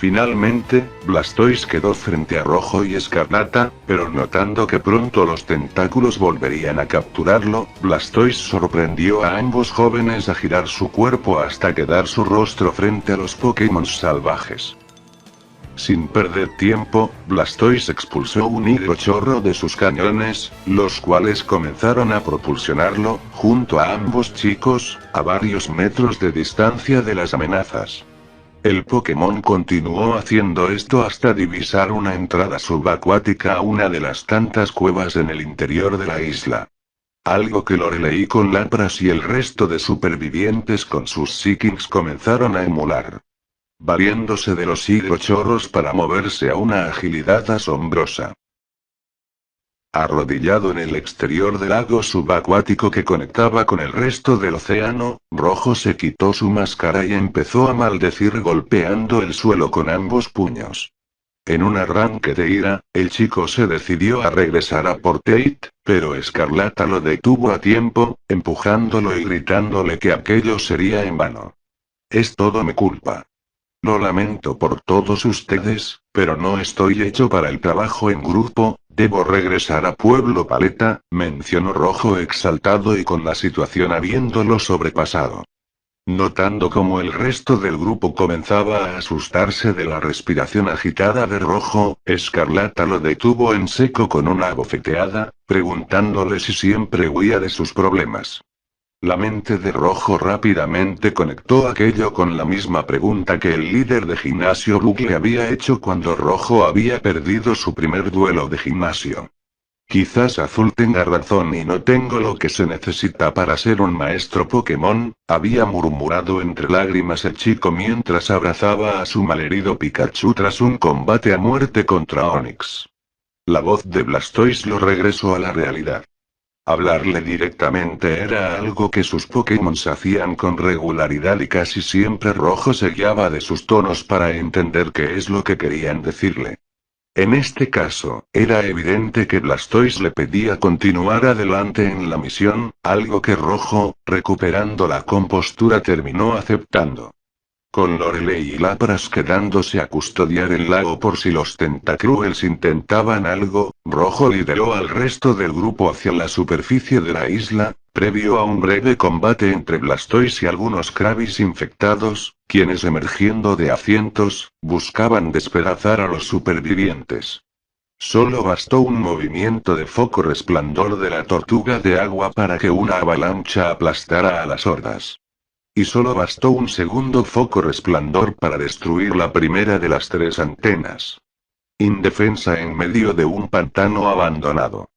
A: Finalmente, Blastoise quedó frente a Rojo y Escarlata, pero notando que pronto los tentáculos volverían a capturarlo, Blastoise sorprendió a ambos jóvenes a girar su cuerpo hasta quedar su rostro frente a los Pokémon salvajes. Sin perder tiempo, Blastoise expulsó un hidrochorro de sus cañones, los cuales comenzaron a propulsionarlo, junto a ambos chicos, a varios metros de distancia de las amenazas. El Pokémon continuó haciendo esto hasta divisar una entrada subacuática a una de las tantas cuevas en el interior de la isla. Algo que Lorelei con Lapras y el resto de supervivientes con sus Seekings comenzaron a emular. Valiéndose de los hidrochorros para moverse a una agilidad asombrosa. Arrodillado en el exterior del lago subacuático que conectaba con el resto del océano, Rojo se quitó su máscara y empezó a maldecir golpeando el suelo con ambos puños. En un arranque de ira, el chico se decidió a regresar a por Tate, pero Escarlata lo detuvo a tiempo, empujándolo y gritándole que aquello sería en vano. Es todo mi culpa. Lo lamento por todos ustedes, pero no estoy hecho para el trabajo en grupo, debo regresar a Pueblo Paleta, mencionó Rojo exaltado y con la situación habiéndolo sobrepasado. Notando cómo el resto del grupo comenzaba a asustarse de la respiración agitada de Rojo, Escarlata lo detuvo en seco con una abofeteada, preguntándole si siempre huía de sus problemas. La mente de Rojo rápidamente conectó aquello con la misma pregunta que el líder de gimnasio Luke le había hecho cuando Rojo había perdido su primer duelo de gimnasio. Quizás Azul tenga razón y no tengo lo que se necesita para ser un maestro Pokémon, había murmurado entre lágrimas el chico mientras abrazaba a su malherido Pikachu tras un combate a muerte contra Onix. La voz de Blastoise lo regresó a la realidad. Hablarle directamente era algo que sus Pokémon hacían con regularidad y casi siempre Rojo se guiaba de sus tonos para entender qué es lo que querían decirle. En este caso, era evidente que Blastoise le pedía continuar adelante en la misión, algo que Rojo, recuperando la compostura, terminó aceptando. Con Lorelei y Lapras quedándose a custodiar el lago por si los Tentacruels intentaban algo, Rojo lideró al resto del grupo hacia la superficie de la isla, previo a un breve combate entre Blastoise y algunos Krabis infectados, quienes emergiendo de asientos, buscaban despedazar a los supervivientes. Solo bastó un movimiento de foco resplandor de la tortuga de agua para que una avalancha aplastara a las hordas. Y solo bastó un segundo foco resplandor para destruir la primera de las 3 antenas. Indefensa en medio de un pantano abandonado.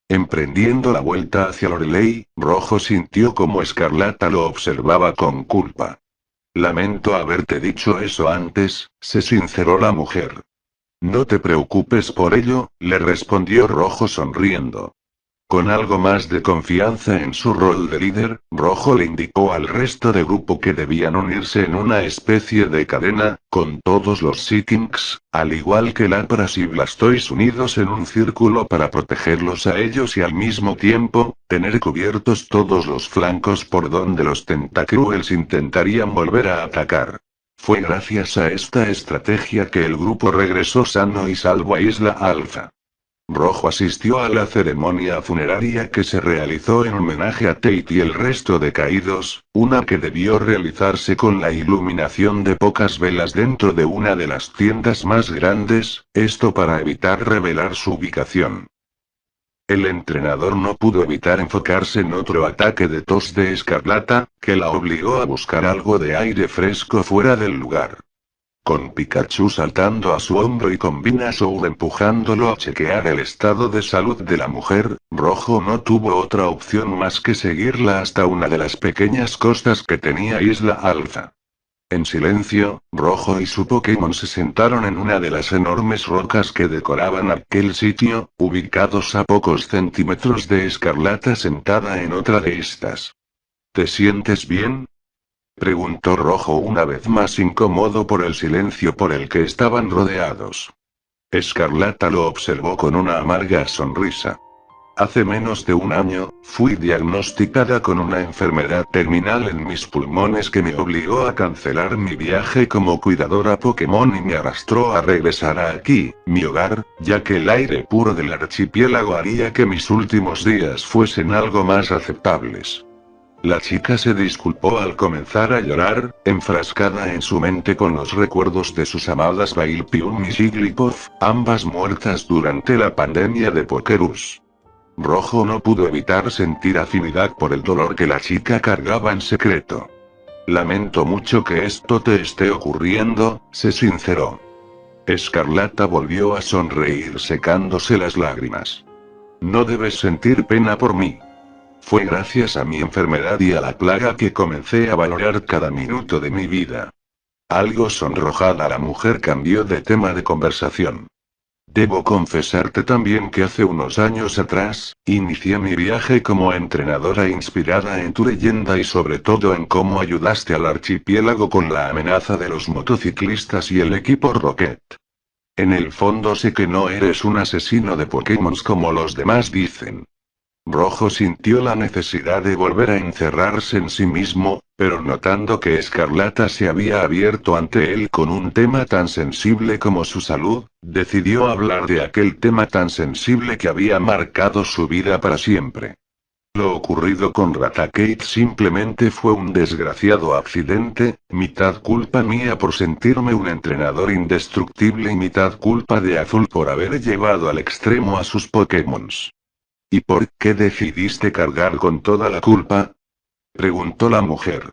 A: Emprendiendo la vuelta hacia Lorelei, Rojo sintió como Escarlata lo observaba con culpa. Lamento haberte dicho eso antes, se sinceró la mujer. No te preocupes por ello, le respondió Rojo sonriendo. Con algo más de confianza en su rol de líder, Rojo le indicó al resto de grupo que debían unirse en una especie de cadena, con todos los Seekings, al igual que Lapras y Blastoise unidos en un círculo para protegerlos a ellos y al mismo tiempo, tener cubiertos todos los flancos por donde los Tentacruels intentarían volver a atacar. Fue gracias a esta estrategia que el grupo regresó sano y salvo a Isla Alpha. Rojo asistió a la ceremonia funeraria que se realizó en homenaje a Tate y el resto de caídos, una que debió realizarse con la iluminación de pocas velas dentro de una de las tiendas más grandes, esto para evitar revelar su ubicación. El entrenador no pudo evitar enfocarse en otro ataque de tos de Escarlata, que la obligó a buscar algo de aire fresco fuera del lugar. Con Pikachu saltando a su hombro y con Venusaur empujándolo a chequear el estado de salud de la mujer, Rojo no tuvo otra opción más que seguirla hasta una de las pequeñas costas que tenía Isla Alpha. En silencio, Rojo y su Pokémon se sentaron en una de las enormes rocas que decoraban aquel sitio, ubicados a pocos centímetros de Escarlata sentada en otra de estas. ¿Te sientes bien?, preguntó Rojo una vez más incómodo por el silencio por el que estaban rodeados. Escarlata lo observó con una amarga sonrisa. Hace menos de un año, fui diagnosticada con una enfermedad terminal en mis pulmones que me obligó a cancelar mi viaje como cuidadora Pokémon y me arrastró a regresar a aquí, mi hogar, ya que el aire puro del archipiélago haría que mis últimos días fuesen algo más aceptables. La chica se disculpó al comenzar a llorar, enfrascada en su mente con los recuerdos de sus amadas Bailpium y Jigglypuff, ambas muertas durante la pandemia de Pokerus. Rojo no pudo evitar sentir afinidad por el dolor que la chica cargaba en secreto. Lamento mucho que esto te esté ocurriendo, se sinceró. Escarlata volvió a sonreír secándose las lágrimas. No debes sentir pena por mí. Fue gracias a mi enfermedad y a la plaga que comencé a valorar cada minuto de mi vida. Algo sonrojada la mujer cambió de tema de conversación. Debo confesarte también que hace unos años atrás, inicié mi viaje como entrenadora inspirada en tu leyenda y sobre todo en cómo ayudaste al archipiélago con la amenaza de los motociclistas y el equipo Rocket. En el fondo sé que no eres un asesino de Pokémon como los demás dicen. Rojo sintió la necesidad de volver a encerrarse en sí mismo, pero notando que Escarlata se había abierto ante él con un tema tan sensible como su salud, decidió hablar de aquel tema tan sensible que había marcado su vida para siempre. Lo ocurrido con Raticate simplemente fue un desgraciado accidente, mitad culpa mía por sentirme un entrenador indestructible y mitad culpa de Azul por haber llevado al extremo a sus Pokémons. ¿Y por qué decidiste cargar con toda la culpa? Preguntó la mujer.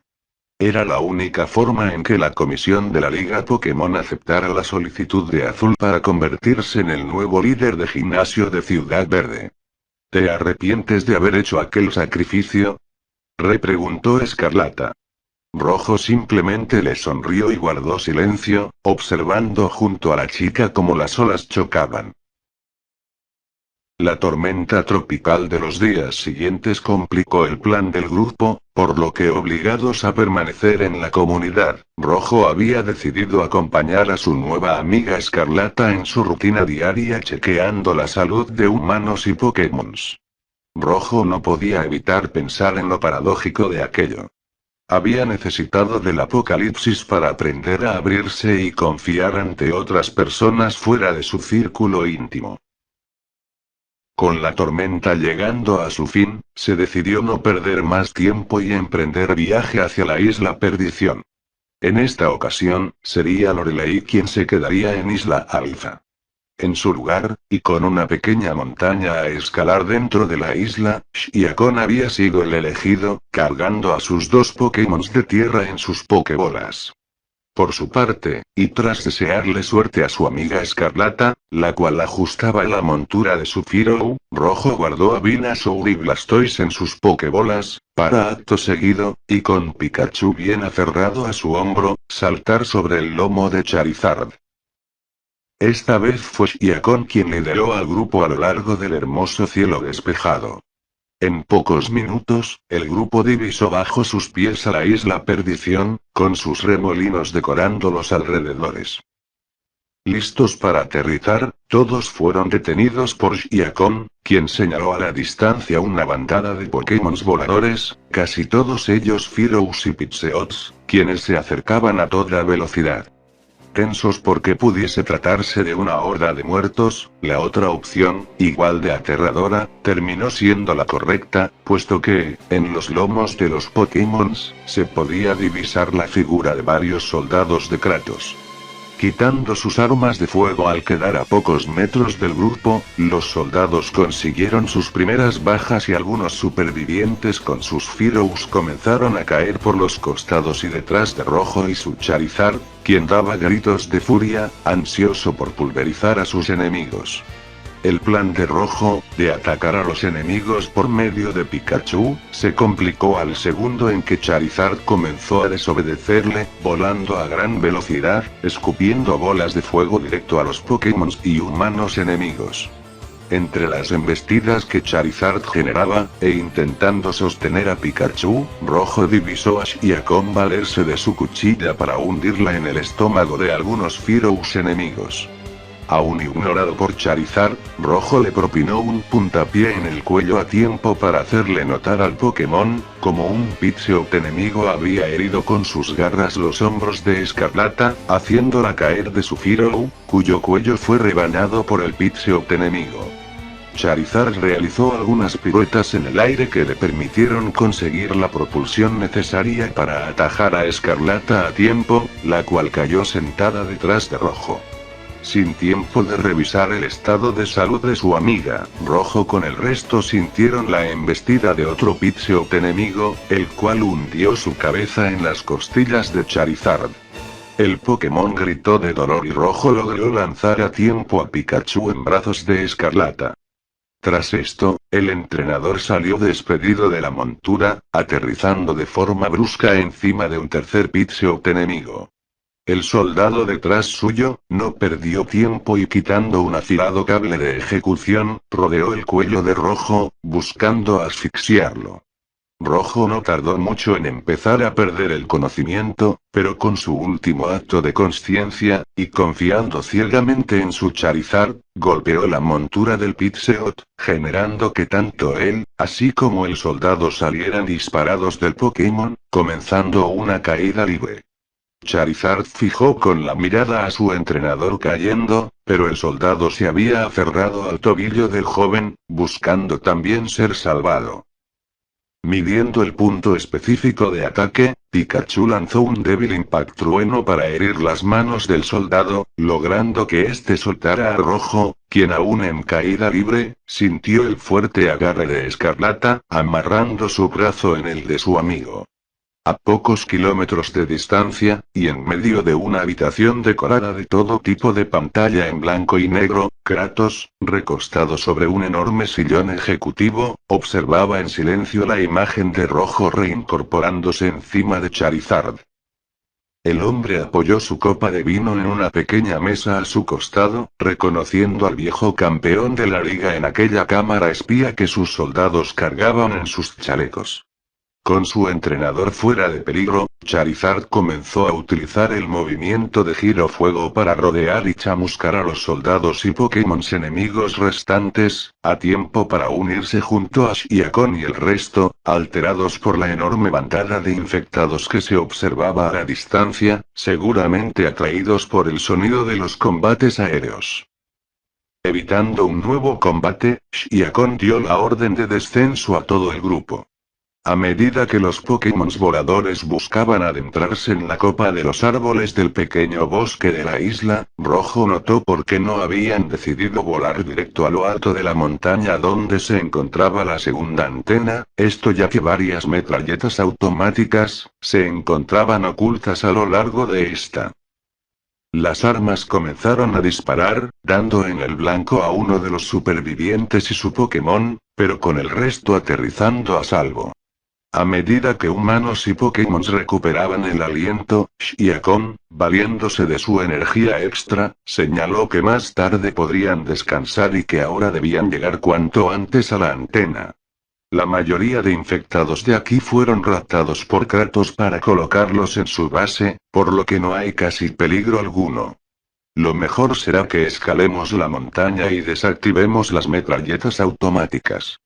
A: Era la única forma en que la comisión de la Liga Pokémon aceptara la solicitud de Azul para convertirse en el nuevo líder de gimnasio de Ciudad Verde. ¿Te arrepientes de haber hecho aquel sacrificio? Repreguntó Escarlata. Rojo simplemente le sonrió y guardó silencio, observando junto a la chica cómo las olas chocaban. La tormenta tropical de los días siguientes complicó el plan del grupo, por lo que obligados a permanecer en la comunidad, Rojo había decidido acompañar a su nueva amiga Escarlata en su rutina diaria chequeando la salud de humanos y Pokémons. Rojo no podía evitar pensar en lo paradójico de aquello. Había necesitado del apocalipsis para aprender a abrirse y confiar ante otras personas fuera de su círculo íntimo. Con la tormenta llegando a su fin, se decidió no perder más tiempo y emprender viaje hacia la Isla Perdición. En esta ocasión, sería Lorelei quien se quedaría en Isla Alfa. En su lugar, y con una pequeña montaña a escalar dentro de la isla, Shiakon había sido el elegido, cargando a sus dos Pokémon de tierra en sus Pokébolas. Por su parte, y tras desearle suerte a su amiga Escarlata, la cual ajustaba la montura de su Firo, Rojo guardó a Venusaur y Blastoise en sus Pokébolas, para acto seguido, y con Pikachu bien aferrado a su hombro, saltar sobre el lomo de Charizard. Esta vez fue Shiakon quien lideró al grupo a lo largo del hermoso cielo despejado. En pocos minutos, el grupo divisó bajo sus pies a la Isla Perdición, con sus remolinos decorando los alrededores. Listos para aterrizar, todos fueron detenidos por Shiakon, quien señaló a la distancia una bandada de Pokémon voladores, casi todos ellos Firous y Pidgeots, quienes se acercaban a toda velocidad. Tensos porque pudiese tratarse de una horda de muertos, la otra opción, igual de aterradora, terminó siendo la correcta, puesto que, en los lomos de los Pokémon, se podía divisar la figura de varios soldados de Kratos. Quitando sus armas de fuego al quedar a pocos metros del grupo, los soldados consiguieron sus primeras bajas y algunos supervivientes con sus Firous comenzaron a caer por los costados y detrás de Rojo y su Charizard, quien daba gritos de furia, ansioso por pulverizar a sus enemigos. El plan de Rojo, de atacar a los enemigos por medio de Pikachu, se complicó al segundo en que Charizard comenzó a desobedecerle, volando a gran velocidad, escupiendo bolas de fuego directo a los Pokémon y humanos enemigos. Entre las embestidas que Charizard generaba, e intentando sostener a Pikachu, Rojo divisó a Shiakon valerse de su cuchilla para hundirla en el estómago de algunos Firous enemigos. Aún ignorado por Charizard, Rojo le propinó un puntapié en el cuello a tiempo para hacerle notar al Pokémon, como un Pidgeot enemigo había herido con sus garras los hombros de Escarlata, haciéndola caer de su Firou, cuyo cuello fue rebanado por el Pidgeot enemigo. Charizard realizó algunas piruetas en el aire que le permitieron conseguir la propulsión necesaria para atajar a Escarlata a tiempo, la cual cayó sentada detrás de Rojo. Sin tiempo de revisar el estado de salud de su amiga, Rojo con el resto sintieron la embestida de otro Pidgeot enemigo, el cual hundió su cabeza en las costillas de Charizard. El Pokémon gritó de dolor y Rojo logró lanzar a tiempo a Pikachu en brazos de Escarlata. Tras esto, el entrenador salió despedido de la montura, aterrizando de forma brusca encima de un tercer Pidgeot enemigo. El soldado detrás suyo, no perdió tiempo y quitando un afilado cable de ejecución, rodeó el cuello de Rojo, buscando asfixiarlo. Rojo no tardó mucho en empezar a perder el conocimiento, pero con su último acto de conciencia, y confiando ciegamente en su Charizard, golpeó la montura del Pidgeot, generando que tanto él, así como el soldado salieran disparados del Pokémon, comenzando una caída libre. Charizard fijó con la mirada a su entrenador cayendo, pero el soldado se había aferrado al tobillo del joven, buscando también ser salvado. Midiendo el punto específico de ataque, Pikachu lanzó un débil Impact Trueno para herir las manos del soldado, logrando que éste soltara a Rojo, quien aún en caída libre, sintió el fuerte agarre de Escarlata, amarrando su brazo en el de su amigo. A pocos kilómetros de distancia, y en medio de una habitación decorada de todo tipo de pantalla en blanco y negro, Kratos, recostado sobre un enorme sillón ejecutivo, observaba en silencio la imagen de Rojo reincorporándose encima de Charizard. El hombre apoyó su copa de vino en una pequeña mesa a su costado, reconociendo al viejo campeón de la liga en aquella cámara espía que sus soldados cargaban en sus chalecos. Con su entrenador fuera de peligro, Charizard comenzó a utilizar el movimiento de giro fuego para rodear y chamuscar a los soldados y Pokémons enemigos restantes, a tiempo para unirse junto a Shiakon y el resto, alterados por la enorme bandada de infectados que se observaba a la distancia, seguramente atraídos por el sonido de los combates aéreos. Evitando un nuevo combate, Shiakon dio la orden de descenso a todo el grupo. A medida que los Pokémon voladores buscaban adentrarse en la copa de los árboles del pequeño bosque de la isla, Rojo notó por qué no habían decidido volar directo a lo alto de la montaña donde se encontraba la segunda antena, esto ya que varias metralletas automáticas se encontraban ocultas a lo largo de esta. Las armas comenzaron a disparar, dando en el blanco a uno de los supervivientes y su Pokémon, pero con el resto aterrizando a salvo. A medida que humanos y Pokémon recuperaban el aliento, Shiakon, valiéndose de su energía extra, señaló que más tarde podrían descansar y que ahora debían llegar cuanto antes a la antena. La mayoría de infectados de aquí fueron raptados por Kratos para colocarlos en su base, por lo que no hay casi peligro alguno. Lo mejor será que escalemos la montaña y desactivemos las metralletas automáticas.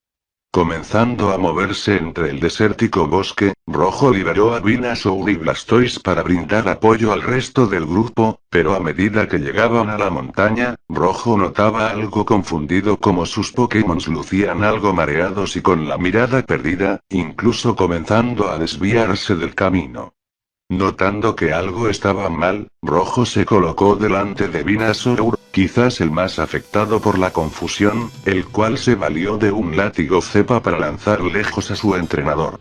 A: Comenzando a moverse entre el desértico bosque, Rojo liberó a Venusaur y Blastoise para brindar apoyo al resto del grupo, pero a medida que llegaban a la montaña, Rojo notaba algo confundido como sus Pokémon lucían algo mareados y con la mirada perdida, incluso comenzando a desviarse del camino. Notando que algo estaba mal, Rojo se colocó delante de Venusaur, quizás el más afectado por la confusión, el cual se valió de un látigo cepa para lanzar lejos a su entrenador.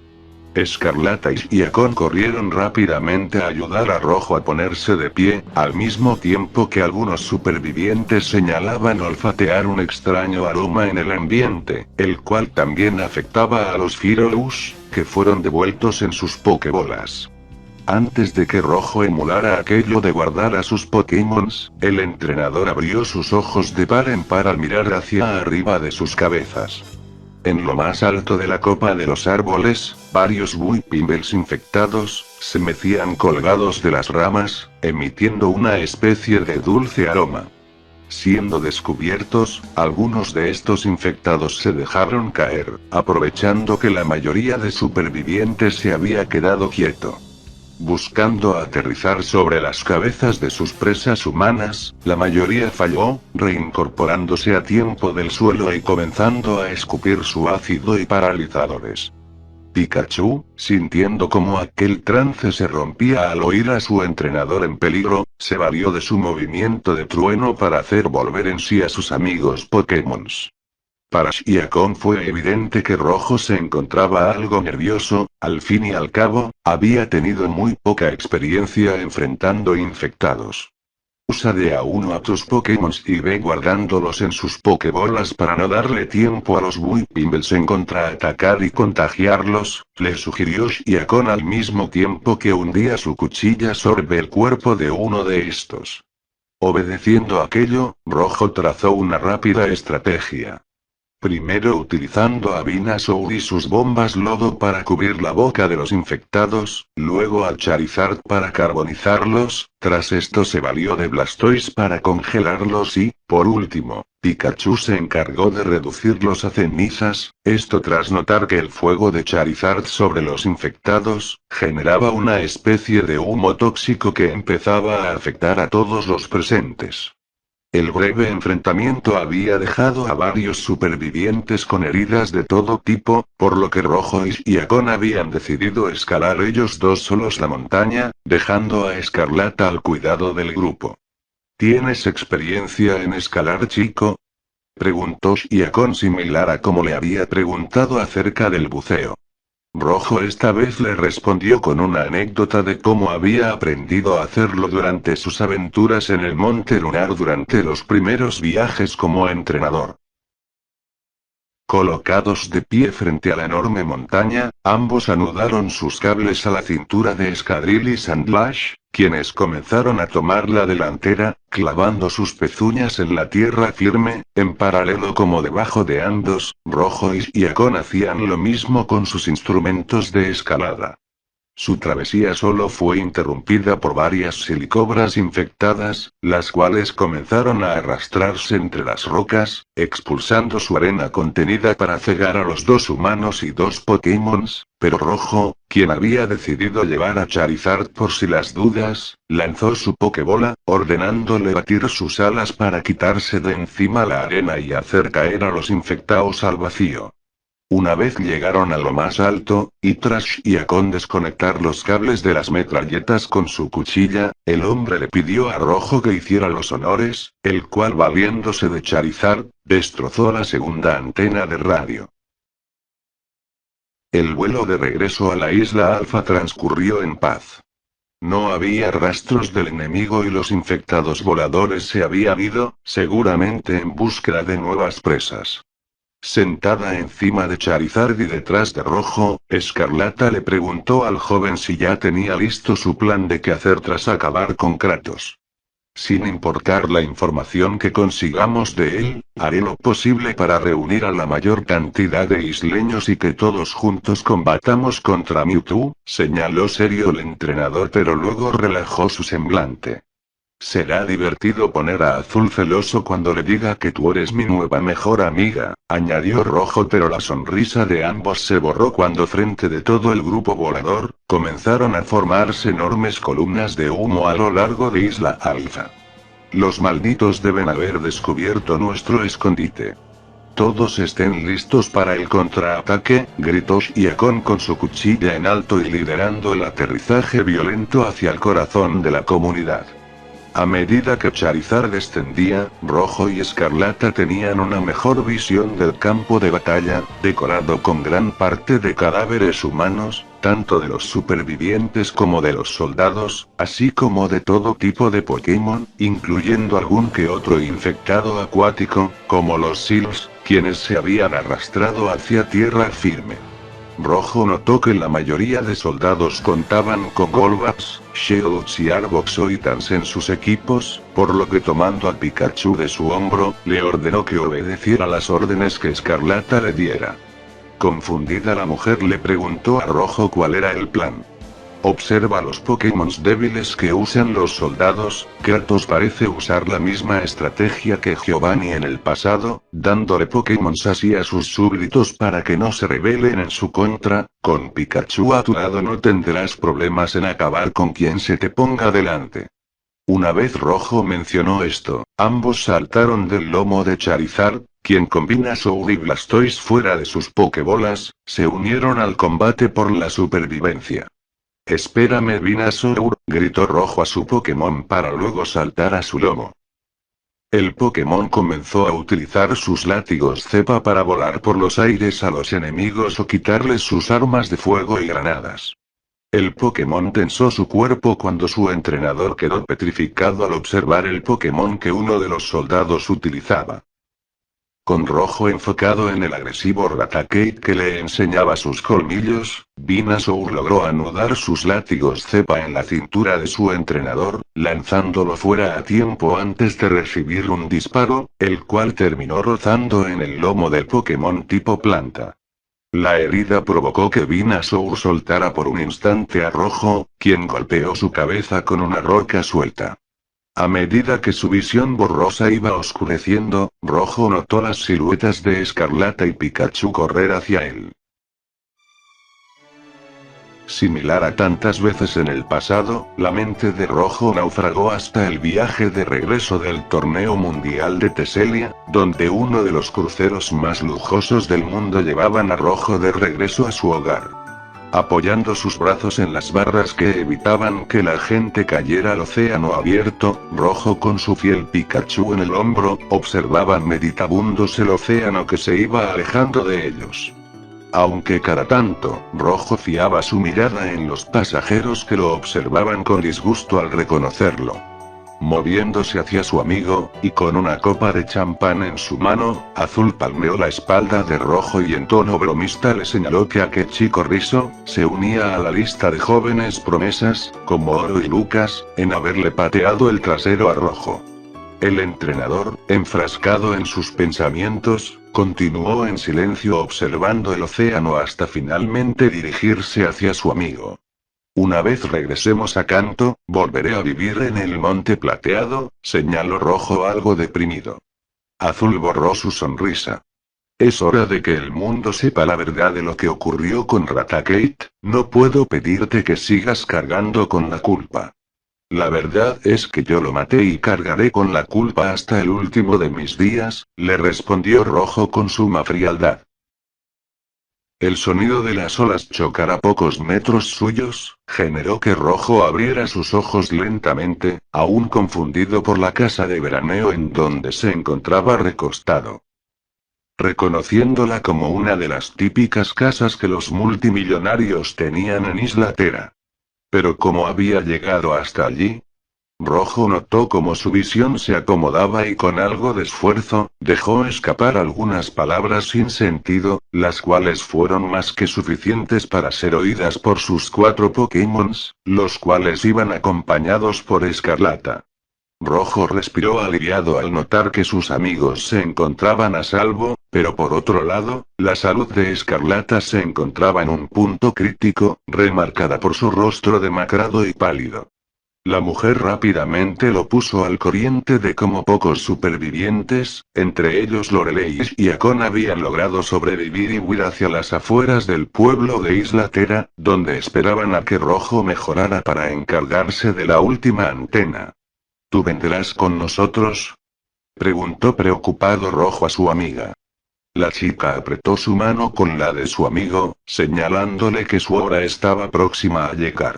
A: Escarlata y Shiakon corrieron rápidamente a ayudar a Rojo a ponerse de pie, al mismo tiempo que algunos supervivientes señalaban olfatear un extraño aroma en el ambiente, el cual también afectaba a los Firolus, que fueron devueltos en sus Pokébolas. Antes de que Rojo emulara aquello de guardar a sus Pokémons, el entrenador abrió sus ojos de par en par al mirar hacia arriba de sus cabezas. En lo más alto de la copa de los árboles, varios Weepinbells infectados, se mecían colgados de las ramas, emitiendo una especie de dulce aroma. Siendo descubiertos, algunos de estos infectados se dejaron caer, aprovechando que la mayoría de supervivientes se había quedado quieto. Buscando aterrizar sobre las cabezas de sus presas humanas, la mayoría falló, reincorporándose a tiempo del suelo y comenzando a escupir su ácido y paralizadores. Pikachu, sintiendo como aquel trance se rompía al oír a su entrenador en peligro, se valió de su movimiento de trueno para hacer volver en sí a sus amigos Pokémon. Para Shiakon fue evidente que Rojo se encontraba algo nervioso, al fin y al cabo, había tenido muy poca experiencia enfrentando infectados. Usa de a uno a tus Pokémon y ve guardándolos en sus Pokébolas para no darle tiempo a los Weepinbells en contraatacar y contagiarlos, le sugirió Shiakon al mismo tiempo que hundía su cuchilla sobre el cuerpo de uno de estos. Obedeciendo aquello, Rojo trazó una rápida estrategia. Primero utilizando a Venusaur y sus bombas lodo para cubrir la boca de los infectados, luego a Charizard para carbonizarlos, tras esto se valió de Blastoise para congelarlos y, por último, Pikachu se encargó de reducirlos a cenizas, esto tras notar que el fuego de Charizard sobre los infectados, generaba una especie de humo tóxico que empezaba a afectar a todos los presentes. El breve enfrentamiento había dejado a varios supervivientes con heridas de todo tipo, por lo que Rojo y Akon habían decidido escalar ellos dos solos la montaña, dejando a Escarlata al cuidado del grupo. ¿Tienes experiencia en escalar, chico? Preguntó Akon similar a como le había preguntado acerca del buceo. Rojo esta vez le respondió con una anécdota de cómo había aprendido a hacerlo durante sus aventuras en el Monte Lunar durante los primeros viajes como entrenador. Colocados de pie frente a la enorme montaña, ambos anudaron sus cables a la cintura de Escadril y Sandlash, quienes comenzaron a tomar la delantera, clavando sus pezuñas en la tierra firme, en paralelo como debajo de ambos, Rojo y Akon hacían lo mismo con sus instrumentos de escalada. Su travesía solo fue interrumpida por varias silicobras infectadas, las cuales comenzaron a arrastrarse entre las rocas, expulsando su arena contenida para cegar a los dos humanos y dos Pokémons, pero Rojo, quien había decidido llevar a Charizard por si las dudas, lanzó su Pokébola, ordenándole batir sus alas para quitarse de encima la arena y hacer caer a los infectados al vacío. Una vez llegaron a lo más alto, y tras Akon desconectar los cables de las metralletas con su cuchilla, el hombre le pidió a Rojo que hiciera los honores, el cual valiéndose de Charizard, destrozó la segunda antena de radio. El vuelo de regreso a la isla Alpha transcurrió en paz. No había rastros del enemigo y los infectados voladores se habían ido, seguramente en búsqueda de nuevas presas. Sentada encima de Charizard y detrás de Rojo, Escarlata le preguntó al joven si ya tenía listo su plan de qué hacer tras acabar con Kratos. Sin importar la información que consigamos de él, haré lo posible para reunir a la mayor cantidad de isleños y que todos juntos combatamos contra Mewtwo, señaló serio el entrenador pero luego relajó su semblante. Será divertido poner a Azul celoso cuando le diga que tú eres mi nueva mejor amiga, añadió Rojo pero la sonrisa de ambos se borró cuando frente de todo el grupo volador, comenzaron a formarse enormes columnas de humo a lo largo de Isla Alpha. Los malditos deben haber descubierto nuestro escondite. Todos estén listos para el contraataque, gritó Akon con su cuchilla en alto y liderando el aterrizaje violento hacia el corazón de la comunidad. A medida que Charizard descendía, Rojo y Escarlata tenían una mejor visión del campo de batalla, decorado con gran parte de cadáveres humanos, tanto de los supervivientes como de los soldados, así como de todo tipo de Pokémon, incluyendo algún que otro infectado acuático, como los Seals, quienes se habían arrastrado hacia tierra firme. Rojo notó que la mayoría de soldados contaban con Golbats, Shields y Arboxoidans en sus equipos, por lo que tomando a Pikachu de su hombro, le ordenó que obedeciera las órdenes que Escarlata le diera. Confundida la mujer le preguntó a Rojo cuál era el plan. Observa los Pokémon débiles que usan los soldados, Kratos parece usar la misma estrategia que Giovanni en el pasado, dándole Pokémon así a sus súbditos para que no se rebelen en su contra, con Pikachu a tu lado no tendrás problemas en acabar con quien se te ponga delante. Una vez Rojo mencionó esto, ambos saltaron del lomo de Charizard, quien con Venusaur y Blastoise fuera de sus Pokébolas, se unieron al combate por la supervivencia. Espérame Venusaur, gritó Rojo a su Pokémon para luego saltar a su lomo. El Pokémon comenzó a utilizar sus látigos cepa para volar por los aires a los enemigos o quitarles sus armas de fuego y granadas. El Pokémon tensó su cuerpo cuando su entrenador quedó petrificado al observar el Pokémon que uno de los soldados utilizaba. Con Rojo enfocado en el agresivo Raticate que le enseñaba sus colmillos, Venusaur logró anudar sus látigos cepa en la cintura de su entrenador, lanzándolo fuera a tiempo antes de recibir un disparo, el cual terminó rozando en el lomo del Pokémon tipo planta. La herida provocó que Venusaur soltara por un instante a Rojo, quien golpeó su cabeza con una roca suelta. A medida que su visión borrosa iba oscureciendo, Rojo notó las siluetas de Escarlata y Pikachu correr hacia él. Similar a tantas veces en el pasado, la mente de Rojo naufragó hasta el viaje de regreso del torneo mundial de Teselia, donde uno de los cruceros más lujosos del mundo llevaban a Rojo de regreso a su hogar. Apoyando sus brazos en las barras que evitaban que la gente cayera al océano abierto, Rojo con su fiel Pikachu en el hombro, observaban meditabundos el océano que se iba alejando de ellos. Aunque cada tanto, Rojo fiaba su mirada en los pasajeros que lo observaban con disgusto al reconocerlo. Moviéndose hacia su amigo, y con una copa de champán en su mano, Azul palmeó la espalda de Rojo y en tono bromista le señaló que aquel chico rizo, se unía a la lista de jóvenes promesas, como Oro y Lucas, en haberle pateado el trasero a Rojo. El entrenador, enfrascado en sus pensamientos, continuó en silencio observando el océano hasta finalmente dirigirse hacia su amigo. Una vez regresemos a Kanto, volveré a vivir en el Monte Plateado, señaló Rojo algo deprimido. Azul borró su sonrisa. Es hora de que el mundo sepa la verdad de lo que ocurrió con Raticate, no puedo pedirte que sigas cargando con la culpa. La verdad es que yo lo maté y cargaré con la culpa hasta el último de mis días, le respondió Rojo con suma frialdad. El sonido de las olas chocar a pocos metros suyos, generó que Rojo abriera sus ojos lentamente, aún confundido por la casa de veraneo en donde se encontraba recostado. Reconociéndola como una de las típicas casas que los multimillonarios tenían en Isla Tera. Pero ¿cómo había llegado hasta allí? Rojo notó cómo su visión se acomodaba y con algo de esfuerzo, dejó escapar algunas palabras sin sentido, las cuales fueron más que suficientes para ser oídas por sus 4 Pokémons, los cuales iban acompañados por Escarlata. Rojo respiró aliviado al notar que sus amigos se encontraban a salvo, pero por otro lado, la salud de Escarlata se encontraba en un punto crítico, remarcada por su rostro demacrado y pálido. La mujer rápidamente lo puso al corriente de cómo pocos supervivientes, entre ellos Lorelei y Akon habían logrado sobrevivir y huir hacia las afueras del pueblo de Isla Tera, donde esperaban a que Rojo mejorara para encargarse de la última antena. ¿Tú vendrás con nosotros?, preguntó preocupado Rojo a su amiga. La chica apretó su mano con la de su amigo, señalándole que su hora estaba próxima a llegar.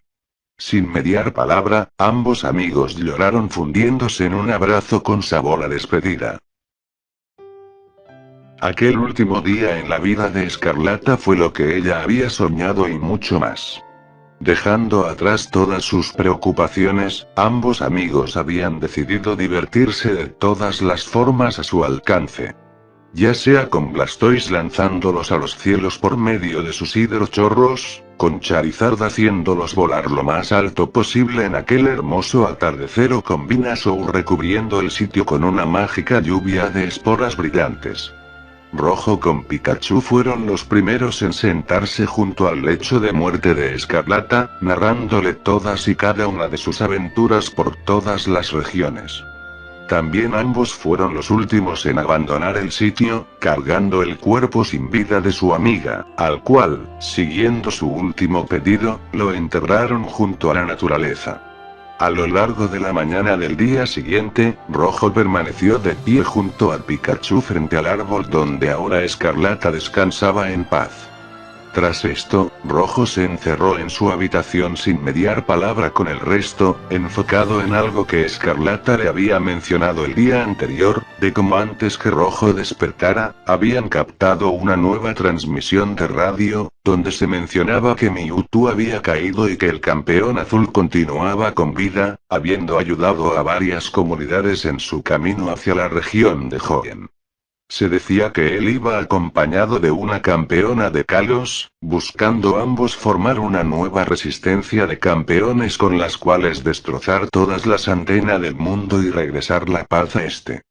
A: Sin mediar palabra, ambos amigos lloraron fundiéndose en un abrazo con sabor a despedida. Aquel último día en la vida de Escarlata fue lo que ella había soñado y mucho más. Dejando atrás todas sus preocupaciones, ambos amigos habían decidido divertirse de todas las formas a su alcance. Ya sea con Blastoise lanzándolos a los cielos por medio de sus hidrochorros, con Charizard haciéndolos volar lo más alto posible en aquel hermoso atardecer o con Venusaur recubriendo el sitio con una mágica lluvia de esporas brillantes. Rojo con Pikachu fueron los primeros en sentarse junto al lecho de muerte de Escarlata, narrándole todas y cada una de sus aventuras por todas las regiones. También ambos fueron los últimos en abandonar el sitio, cargando el cuerpo sin vida de su amiga, al cual, siguiendo su último pedido, lo enterraron junto a la naturaleza. A lo largo de la mañana del día siguiente, Rojo permaneció de pie junto a Pikachu frente al árbol donde ahora Escarlata descansaba en paz. Tras esto, Rojo se encerró en su habitación sin mediar palabra con el resto, enfocado en algo que Escarlata le había mencionado el día anterior, de cómo antes que Rojo despertara, habían captado una nueva transmisión de radio, donde se mencionaba que Mewtwo había caído y que el campeón azul continuaba con vida, habiendo ayudado a varias comunidades en su camino hacia la región de Hoenn. Se decía que él iba acompañado de una campeona de Kalos, buscando ambos formar una nueva resistencia de campeones con las cuales destrozar todas las antenas del mundo y regresar la paz a este.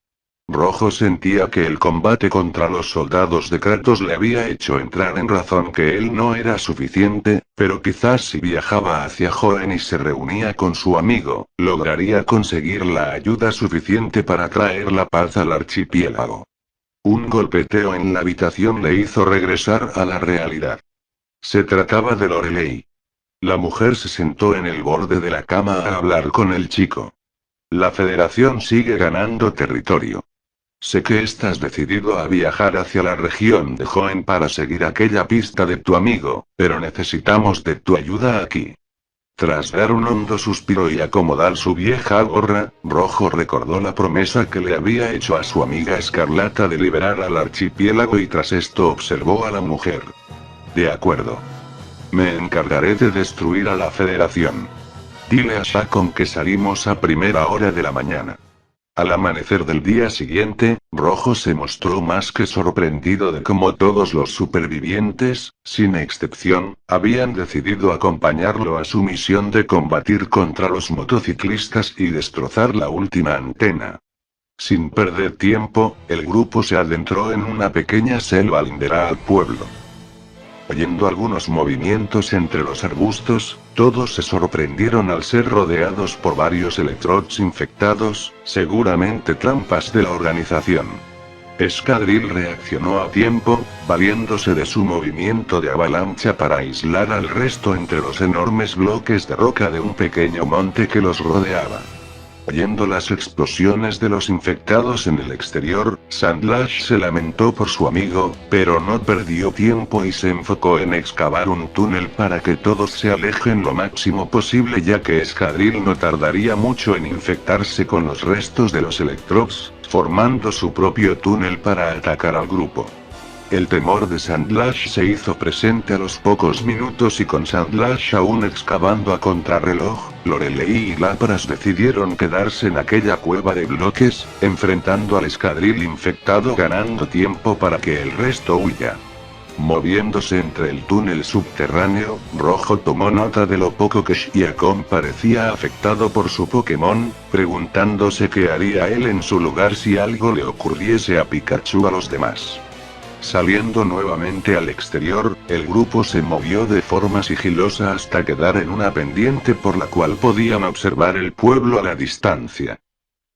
A: Rojo sentía que el combate contra los soldados de Kratos le había hecho entrar en razón que él no era suficiente, pero quizás si viajaba hacia Hoenn y se reunía con su amigo, lograría conseguir la ayuda suficiente para traer la paz al archipiélago. Un golpeteo en la habitación le hizo regresar a la realidad. Se trataba de Lorelei. La mujer se sentó en el borde de la cama a hablar con el chico. La Federación sigue ganando territorio. Sé que estás decidido a viajar hacia la región de Hoenn para seguir aquella pista de tu amigo, pero necesitamos de tu ayuda aquí. Tras dar un hondo suspiro y acomodar su vieja gorra, Rojo recordó la promesa que le había hecho a su amiga Escarlata de liberar al archipiélago y tras esto observó a la mujer. De acuerdo. Me encargaré de destruir a la Federación. Dile a Shakon que salimos a primera hora de la mañana. Al amanecer del día siguiente, Rojo se mostró más que sorprendido de cómo todos los supervivientes, sin excepción, habían decidido acompañarlo a su misión de combatir contra los motociclistas y destrozar la última antena. Sin perder tiempo, el grupo se adentró en una pequeña selva lindera al pueblo. Oyendo algunos movimientos entre los arbustos, todos se sorprendieron al ser rodeados por varios electrods infectados, seguramente trampas de la organización. Escadril reaccionó a tiempo, valiéndose de su movimiento de avalancha para aislar al resto entre los enormes bloques de roca de un pequeño monte que los rodeaba. Oyendo las explosiones de los infectados en el exterior, Sandlash se lamentó por su amigo, pero no perdió tiempo y se enfocó en excavar un túnel para que todos se alejen lo máximo posible ya que Escadril no tardaría mucho en infectarse con los restos de los Electrods, formando su propio túnel para atacar al grupo. El temor de Sandlash se hizo presente a los pocos minutos y con Sandlash aún excavando a contrarreloj, Lorelei y Lapras decidieron quedarse en aquella cueva de bloques, enfrentando al escadril infectado ganando tiempo para que el resto huya. Moviéndose entre el túnel subterráneo, Rojo tomó nota de lo poco que Shiakon parecía afectado por su Pokémon, preguntándose qué haría él en su lugar si algo le ocurriese a Pikachu a los demás. Saliendo nuevamente al exterior, el grupo se movió de forma sigilosa hasta quedar en una pendiente por la cual podían observar el pueblo a la distancia.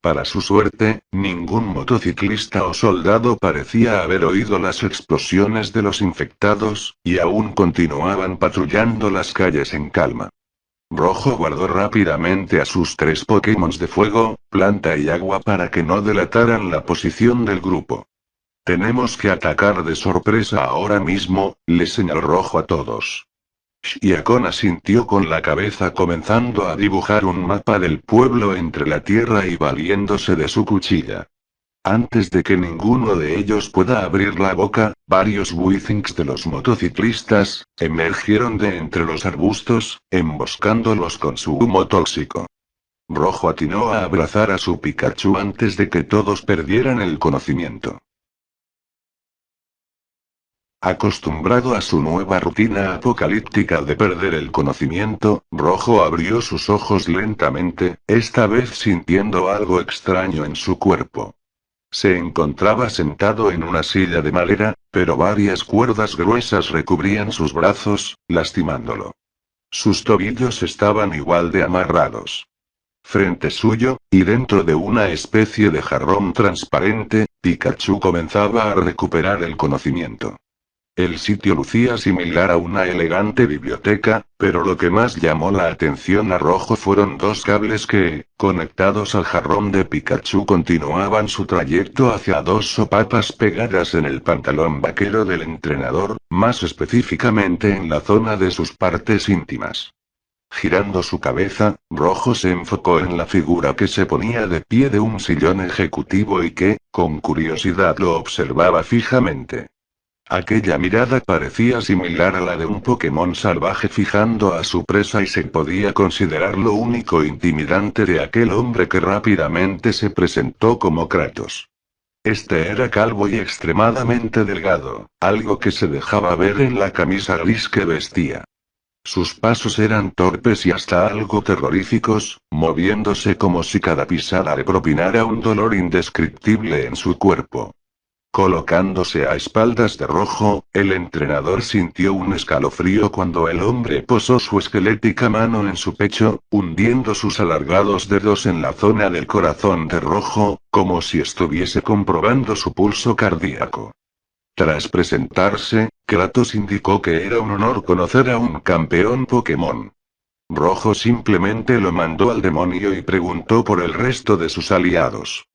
A: Para su suerte, ningún motociclista o soldado parecía haber oído las explosiones de los infectados, y aún continuaban patrullando las calles en calma. Rojo guardó rápidamente a sus 3 Pokémon de fuego, planta y agua para que no delataran la posición del grupo. Tenemos que atacar de sorpresa ahora mismo, le señaló Rojo a todos. Shiakon asintió con la cabeza comenzando a dibujar un mapa del pueblo entre la tierra y valiéndose de su cuchilla. Antes de que ninguno de ellos pueda abrir la boca, varios Weezings de los motociclistas, emergieron de entre los arbustos, emboscándolos con su humo tóxico. Rojo atinó a abrazar a su Pikachu antes de que todos perdieran el conocimiento. Acostumbrado a su nueva rutina apocalíptica de perder el conocimiento, Rojo abrió sus ojos lentamente, esta vez sintiendo algo extraño en su cuerpo. Se encontraba sentado en una silla de madera, pero varias cuerdas gruesas recubrían sus brazos, lastimándolo. Sus tobillos estaban igual de amarrados. Frente suyo, y dentro de una especie de jarrón transparente, Pikachu comenzaba a recuperar el conocimiento. El sitio lucía similar a una elegante biblioteca, pero lo que más llamó la atención a Rojo fueron 2 cables que, conectados al jarrón de Pikachu, continuaban su trayecto hacia 2 sopapas pegadas en el pantalón vaquero del entrenador, más específicamente en la zona de sus partes íntimas. Girando su cabeza, Rojo se enfocó en la figura que se ponía de pie de un sillón ejecutivo y que, con curiosidad lo observaba fijamente. Aquella mirada parecía similar a la de un Pokémon salvaje fijando a su presa y se podía considerar lo único intimidante de aquel hombre que rápidamente se presentó como Kratos. Este era calvo y extremadamente delgado, algo que se dejaba ver en la camisa gris que vestía. Sus pasos eran torpes y hasta algo terroríficos, moviéndose como si cada pisada le propinara un dolor indescriptible en su cuerpo. Colocándose a espaldas de Rojo, el entrenador sintió un escalofrío cuando el hombre posó su esquelética mano en su pecho, hundiendo sus alargados dedos en la zona del corazón de Rojo, como si estuviese comprobando su pulso cardíaco. Tras presentarse, Kratos indicó que era un honor conocer a un campeón Pokémon. Rojo simplemente lo mandó al demonio y preguntó por el resto de sus aliados.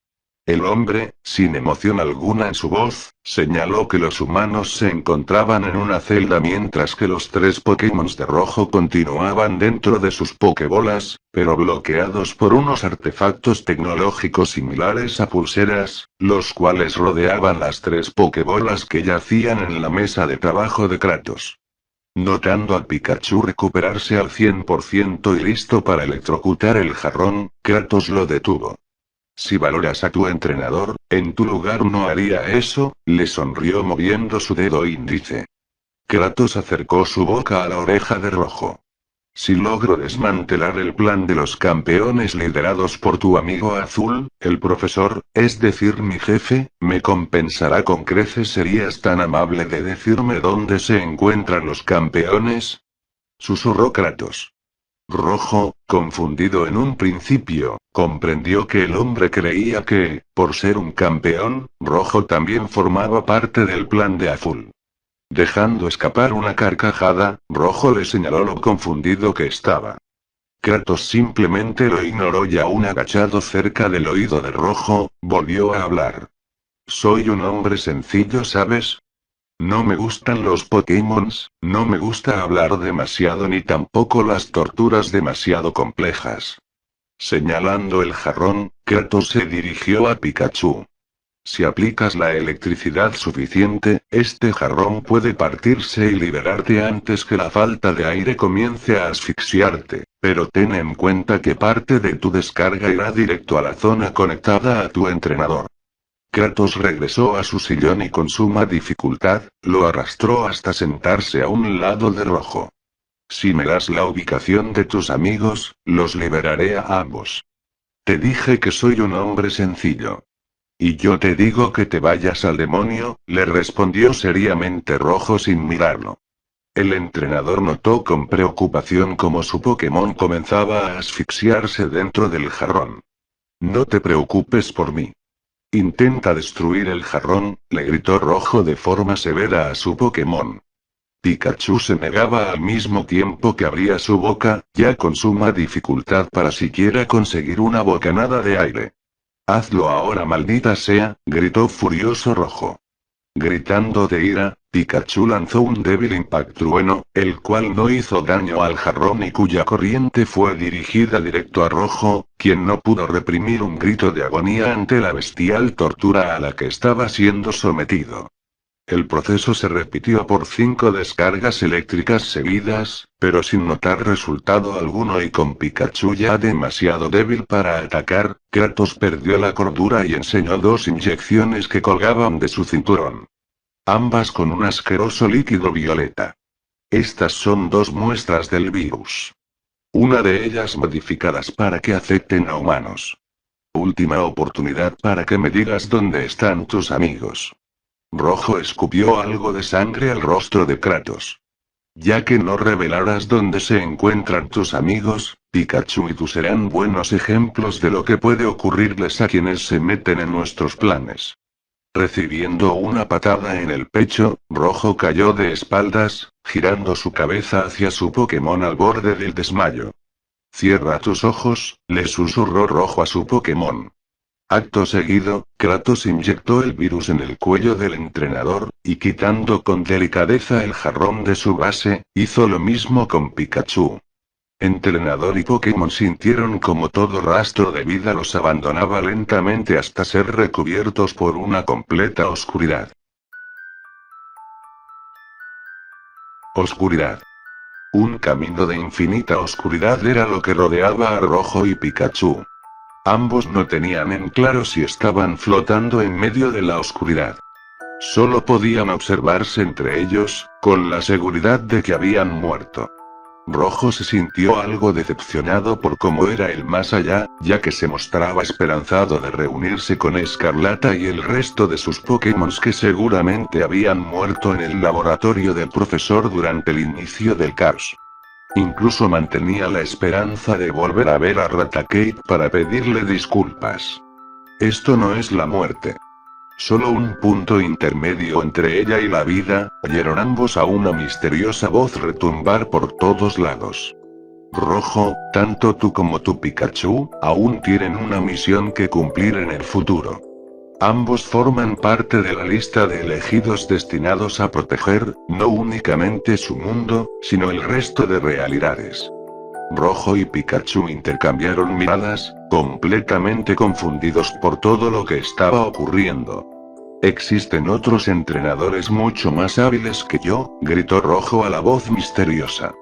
A: El hombre, sin emoción alguna en su voz, señaló que los humanos se encontraban en una celda mientras que los 3 Pokémon de Rojo continuaban dentro de sus Pokébolas, pero bloqueados por unos artefactos tecnológicos similares a pulseras, los cuales rodeaban las 3 Pokébolas que yacían en la mesa de trabajo de Kratos. Notando a Pikachu recuperarse al 100% y listo para electrocutar el jarrón, Kratos lo detuvo. Si valoras a tu entrenador, en tu lugar no haría eso, le sonrió moviendo su dedo índice. Kratos acercó su boca a la oreja de Rojo. Si logro desmantelar el plan de los campeones liderados por tu amigo azul, el profesor, es decir mi jefe, me compensará con creces. ¿Serías tan amable de decirme dónde se encuentran los campeones? Susurró Kratos. Rojo, confundido en un principio, comprendió que el hombre creía que, por ser un campeón, Rojo también formaba parte del plan de Azul. Dejando escapar una carcajada, Rojo le señaló lo confundido que estaba. Kratos simplemente lo ignoró y aún agachado cerca del oído de Rojo, volvió a hablar. Soy un hombre sencillo, ¿sabes? No me gustan los Pokémons, no me gusta hablar demasiado ni tampoco las torturas demasiado complejas. Señalando el jarrón, Kratos se dirigió a Pikachu. Si aplicas la electricidad suficiente, este jarrón puede partirse y liberarte antes que la falta de aire comience a asfixiarte, pero ten en cuenta que parte de tu descarga irá directo a la zona conectada a tu entrenador. Kratos regresó a su sillón y con suma dificultad, lo arrastró hasta sentarse a un lado de Rojo. Si me das la ubicación de tus amigos, los liberaré a ambos. Te dije que soy un hombre sencillo. Y yo te digo que te vayas al demonio, le respondió seriamente Rojo sin mirarlo. El entrenador notó con preocupación cómo su Pokémon comenzaba a asfixiarse dentro del jarrón. No te preocupes por mí. Intenta destruir el jarrón, le gritó Rojo de forma severa a su Pokémon. Pikachu se negaba al mismo tiempo que abría su boca, ya con suma dificultad para siquiera conseguir una bocanada de aire. Hazlo ahora, maldita sea, gritó furioso Rojo. Gritando de ira, Pikachu lanzó un débil Impact Trueno, el cual no hizo daño al jarrón y cuya corriente fue dirigida directo a Rojo, quien no pudo reprimir un grito de agonía ante la bestial tortura a la que estaba siendo sometido. El proceso se repitió por 5 descargas eléctricas seguidas, pero sin notar resultado alguno y con Pikachu ya demasiado débil para atacar, Kratos perdió la cordura y enseñó 2 inyecciones que colgaban de su cinturón. Ambas con un asqueroso líquido violeta. Estas son 2 muestras del virus. Una de ellas modificadas para que afecten a humanos. Última oportunidad para que me digas dónde están tus amigos. Rojo escupió algo de sangre al rostro de Kratos. Ya que no revelaras dónde se encuentran tus amigos, Pikachu y tú serán buenos ejemplos de lo que puede ocurrirles a quienes se meten en nuestros planes. Recibiendo una patada en el pecho, Rojo cayó de espaldas, girando su cabeza hacia su Pokémon al borde del desmayo. Cierra tus ojos, le susurró Rojo a su Pokémon. Acto seguido, Kratos inyectó el virus en el cuello del entrenador, y quitando con delicadeza el jarrón de su base, hizo lo mismo con Pikachu. Entrenador y Pokémon sintieron como todo rastro de vida los abandonaba lentamente hasta ser recubiertos por una completa oscuridad. Oscuridad. Un camino de infinita oscuridad era lo que rodeaba a Rojo y Pikachu. Ambos no tenían en claro si estaban flotando en medio de la oscuridad. Solo podían observarse entre ellos, con la seguridad de que habían muerto. Rojo se sintió algo decepcionado por cómo era el más allá, ya que se mostraba esperanzado de reunirse con Escarlata y el resto de sus Pokémon que seguramente habían muerto en el laboratorio del profesor durante el inicio del caos. Incluso mantenía la esperanza de volver a ver a Raticate para pedirle disculpas. Esto no es la muerte. Solo un punto intermedio entre ella y la vida, oyeron ambos a una misteriosa voz retumbar por todos lados. Rojo, tanto tú como tu Pikachu, aún tienen una misión que cumplir en el futuro. Ambos forman parte de la lista de elegidos destinados a proteger, no únicamente su mundo, sino el resto de realidades. Rojo y Pikachu intercambiaron miradas, completamente confundidos por todo lo que estaba ocurriendo. Existen otros entrenadores mucho más hábiles que yo, gritó Rojo a la voz misteriosa.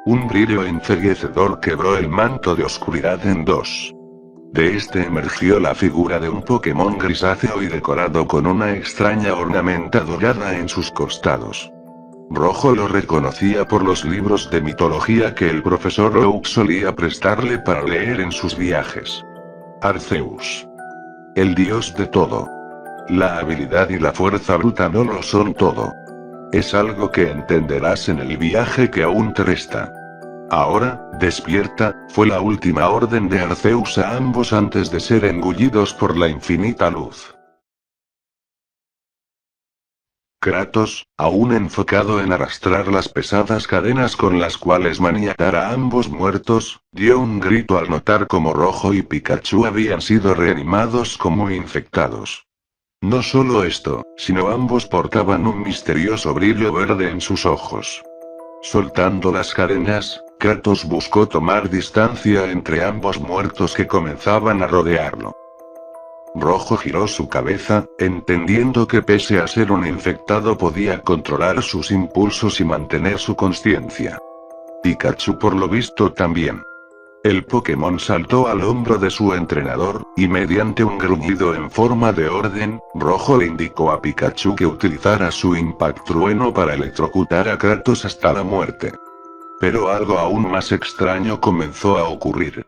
A: Un brillo enceguecedor quebró el manto de oscuridad en dos. De este emergió la figura de un Pokémon grisáceo y decorado con una extraña ornamenta dorada en sus costados. Rojo lo reconocía por los libros de mitología que el profesor Oak solía prestarle para leer en sus viajes. Arceus. El dios de todo. La habilidad y la fuerza bruta no lo son todo. Es algo que entenderás en el viaje que aún te resta. Ahora, despierta, fue la última orden de Arceus a ambos antes de ser engullidos por la infinita luz. Kratos, aún enfocado en arrastrar las pesadas cadenas con las cuales maniatar a ambos muertos, dio un grito al notar cómo Rojo y Pikachu habían sido reanimados como infectados. No solo esto, sino ambos portaban un misterioso brillo verde en sus ojos. Soltando las cadenas, Kratos buscó tomar distancia entre ambos muertos que comenzaban a rodearlo. Rojo giró su cabeza, entendiendo que pese a ser un infectado podía controlar sus impulsos y mantener su consciencia. Pikachu por lo visto también. El Pokémon saltó al hombro de su entrenador, y mediante un gruñido en forma de orden, Rojo le indicó a Pikachu que utilizara su Impact Trueno para electrocutar a Kratos hasta la muerte. Pero algo aún más extraño comenzó a ocurrir.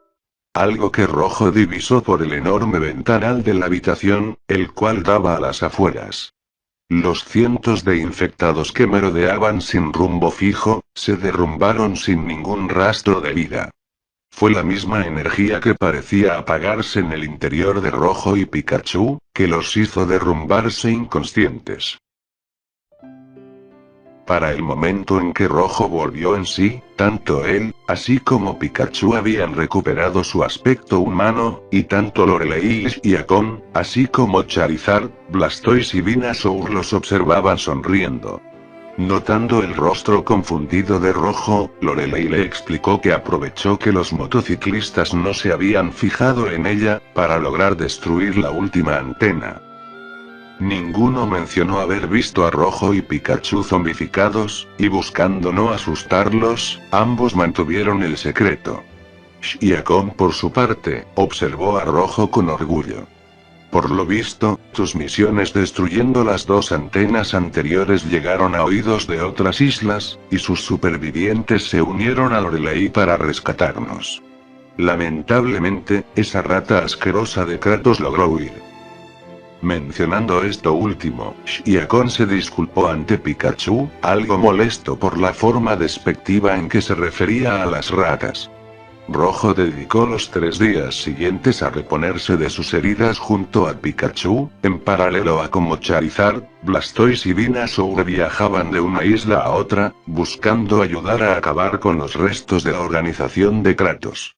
A: Algo que Rojo divisó por el enorme ventanal de la habitación, el cual daba a las afueras. Los cientos de infectados que merodeaban sin rumbo fijo, se derrumbaron sin ningún rastro de vida. Fue la misma energía que parecía apagarse en el interior de Rojo y Pikachu, que los hizo derrumbarse inconscientes. Para el momento en que Rojo volvió en sí, tanto él, así como Pikachu habían recuperado su aspecto humano, y tanto Lorelei y Yakon, así como Charizard, Blastoise y Venusaur los observaban sonriendo. Notando el rostro confundido de Rojo, Lorelei le explicó que aprovechó que los motociclistas no se habían fijado en ella, para lograr destruir la última antena. Ninguno mencionó haber visto a Rojo y Pikachu zombificados, y buscando no asustarlos, ambos mantuvieron el secreto. Shiakon por su parte, observó a Rojo con orgullo. Por lo visto, tus misiones destruyendo las dos antenas anteriores llegaron a oídos de otras islas, y sus supervivientes se unieron a Lorelei para rescatarnos. Lamentablemente, esa rata asquerosa de Kratos logró huir. Mencionando esto último, Shiakon se disculpó ante Pikachu, algo molesto por la forma despectiva en que se refería a las ratas. Rojo dedicó los 3 días siguientes a reponerse de sus heridas junto a Pikachu, en paralelo a cómo Charizard, Blastoise y Venusaur viajaban de una isla a otra, buscando ayudar a acabar con los restos de la organización de Kratos.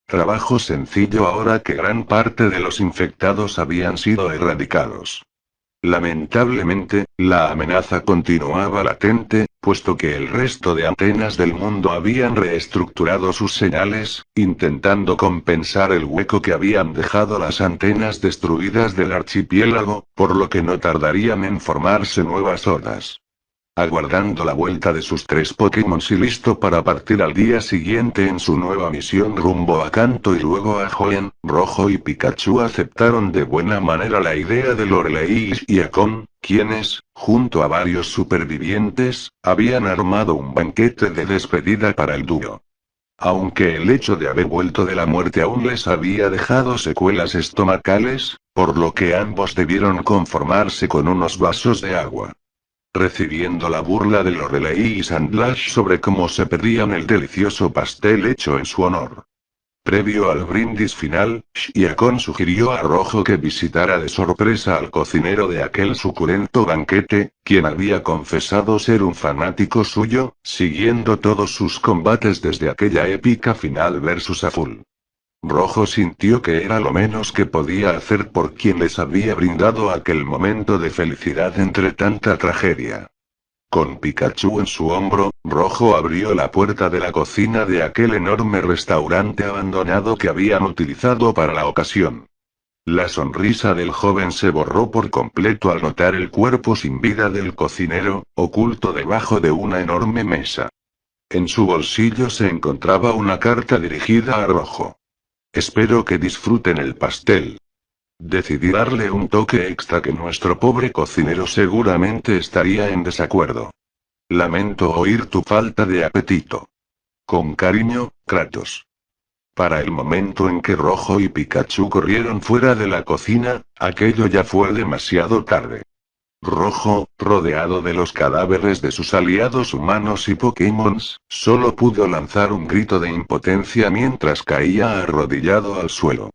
A: Trabajo sencillo ahora que gran parte de los infectados habían sido erradicados. Lamentablemente, la amenaza continuaba latente, puesto que el resto de antenas del mundo habían reestructurado sus señales, intentando compensar el hueco que habían dejado las antenas destruidas del archipiélago, por lo que no tardarían en formarse nuevas hordas. aguardando la vuelta de sus 3 Pokémon y listo para partir al día siguiente en su nueva misión rumbo a Kanto y luego a Hoenn. Rojo y Pikachu aceptaron de buena manera la idea de Lorelei y Akon, quienes, junto a varios supervivientes, habían armado un banquete de despedida para el dúo. Aunque el hecho de haber vuelto de la muerte aún les había dejado secuelas estomacales, por lo que ambos debieron conformarse con unos vasos de agua. Recibiendo la burla de Lorelei y Sandlash sobre cómo se pedían el delicioso pastel hecho en su honor. Previo al brindis final, Shiakon sugirió a Rojo que visitara de sorpresa al cocinero de aquel suculento banquete, quien había confesado ser un fanático suyo, siguiendo todos sus combates desde aquella épica final versus Azul. Rojo sintió que era lo menos que podía hacer por quien les había brindado aquel momento de felicidad entre tanta tragedia. Con Pikachu en su hombro, Rojo abrió la puerta de la cocina de aquel enorme restaurante abandonado que habían utilizado para la ocasión. La sonrisa del joven se borró por completo al notar el cuerpo sin vida del cocinero, oculto debajo de una enorme mesa. En su bolsillo se encontraba una carta dirigida a Rojo. Espero que disfruten el pastel. Decidí darle un toque extra que nuestro pobre cocinero seguramente estaría en desacuerdo. Lamento oír tu falta de apetito. Con cariño, Kratos. Para el momento en que Rojo y Pikachu corrieron fuera de la cocina, aquello ya fue demasiado tarde. Rojo, rodeado de los cadáveres de sus aliados humanos y Pokémons, solo pudo lanzar un grito de impotencia mientras caía arrodillado al suelo.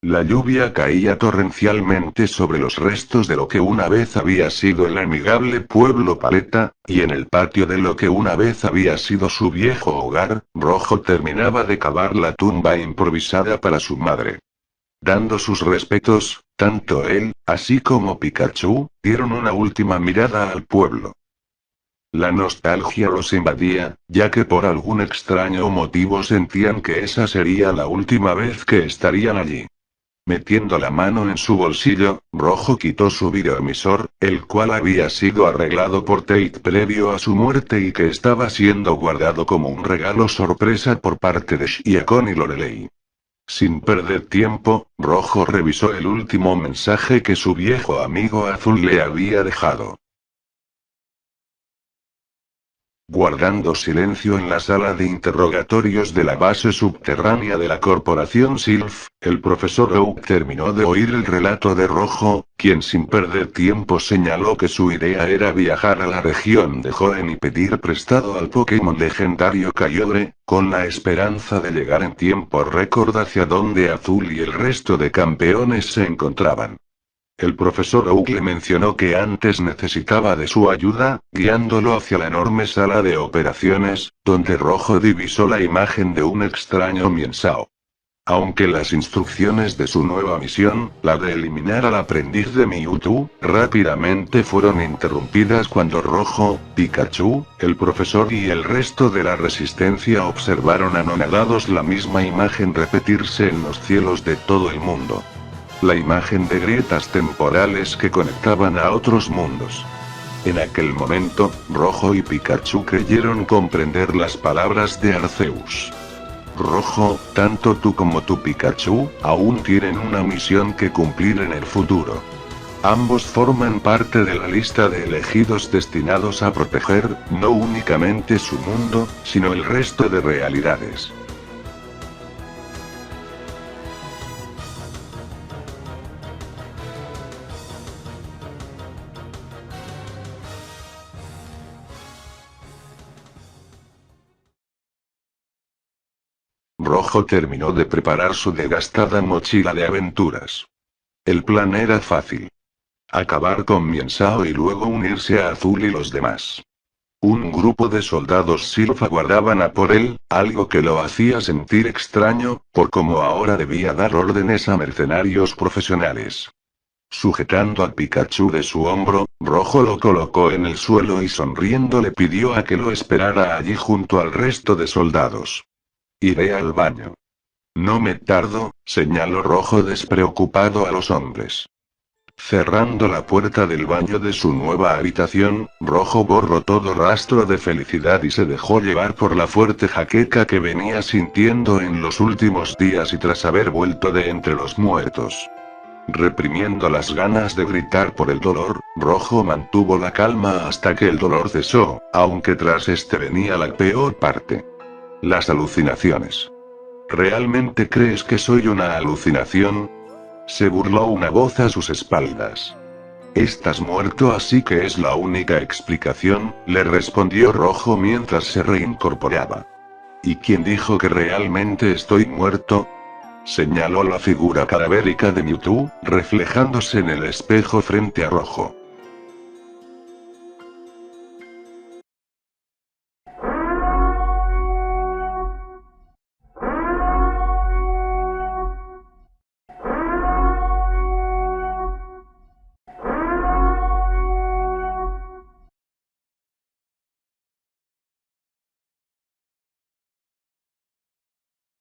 A: La lluvia caía torrencialmente sobre los restos de lo que una vez había sido el amigable pueblo Paleta, y en el patio de lo que una vez había sido su viejo hogar, Rojo terminaba de cavar la tumba improvisada para su madre. Dando sus respetos, tanto él, así como Pikachu, dieron una última mirada al pueblo. La nostalgia los invadía, ya que por algún extraño motivo sentían que esa sería la última vez que estarían allí. Metiendo la mano en su bolsillo, Rojo quitó su videoemisor, el cual había sido arreglado por Tate previo a su muerte y que estaba siendo guardado como un regalo sorpresa por parte de Shiakon y Lorelei. Sin perder tiempo, Rojo revisó el último mensaje que su viejo amigo Azul le había dejado. Guardando silencio en la sala de interrogatorios de la base subterránea de la corporación Sylph, el profesor Oak terminó de oír el relato de Rojo, quien sin perder tiempo señaló que su idea era viajar a la región de Hoenn y pedir prestado al Pokémon legendario Kyogre, con la esperanza de llegar en tiempo récord hacia donde Azul y el resto de campeones se encontraban. El profesor Oak le mencionó que antes necesitaba de su ayuda, guiándolo hacia la enorme sala de operaciones, donde Rojo divisó la imagen de un extraño Mienshao. Aunque las instrucciones de su nueva misión, la de eliminar al aprendiz de Mewtwo, rápidamente fueron interrumpidas cuando Rojo, Pikachu, el profesor y el resto de la resistencia observaron anonadados la misma imagen repetirse en los cielos de todo el mundo. La imagen de grietas temporales que conectaban a otros mundos. En aquel momento, Rojo y Pikachu creyeron comprender las palabras de Arceus. Rojo, tanto tú como tu Pikachu, aún tienen una misión que cumplir en el futuro. Ambos forman parte de la lista de elegidos destinados a proteger, no únicamente su mundo, sino el resto de realidades. Rojo terminó de preparar su desgastada mochila de aventuras. El plan era fácil. Acabar con Mienshao y luego unirse a Azul y los demás. Un grupo de soldados Sylph aguardaban a por él, algo que lo hacía sentir extraño, por cómo ahora debía dar órdenes a mercenarios profesionales. Sujetando al Pikachu de su hombro, Rojo lo colocó en el suelo y sonriendo le pidió a que lo esperara allí junto al resto de soldados. Iré al baño. No me tardo, señaló Rojo despreocupado a los hombres. Cerrando la puerta del baño de su nueva habitación, Rojo borró todo rastro de felicidad y se dejó llevar por la fuerte jaqueca que venía sintiendo en los últimos días y tras haber vuelto de entre los muertos. Reprimiendo las ganas de gritar por el dolor, Rojo mantuvo la calma hasta que el dolor cesó, aunque tras este venía la peor parte. Las alucinaciones. ¿Realmente crees que soy una alucinación? Se burló una voz a sus espaldas. Estás muerto, así que es la única explicación, le respondió Rojo mientras se reincorporaba. ¿Y quién dijo que realmente estoy muerto? Señaló la figura cadavérica de Mewtwo, reflejándose en el espejo frente a Rojo.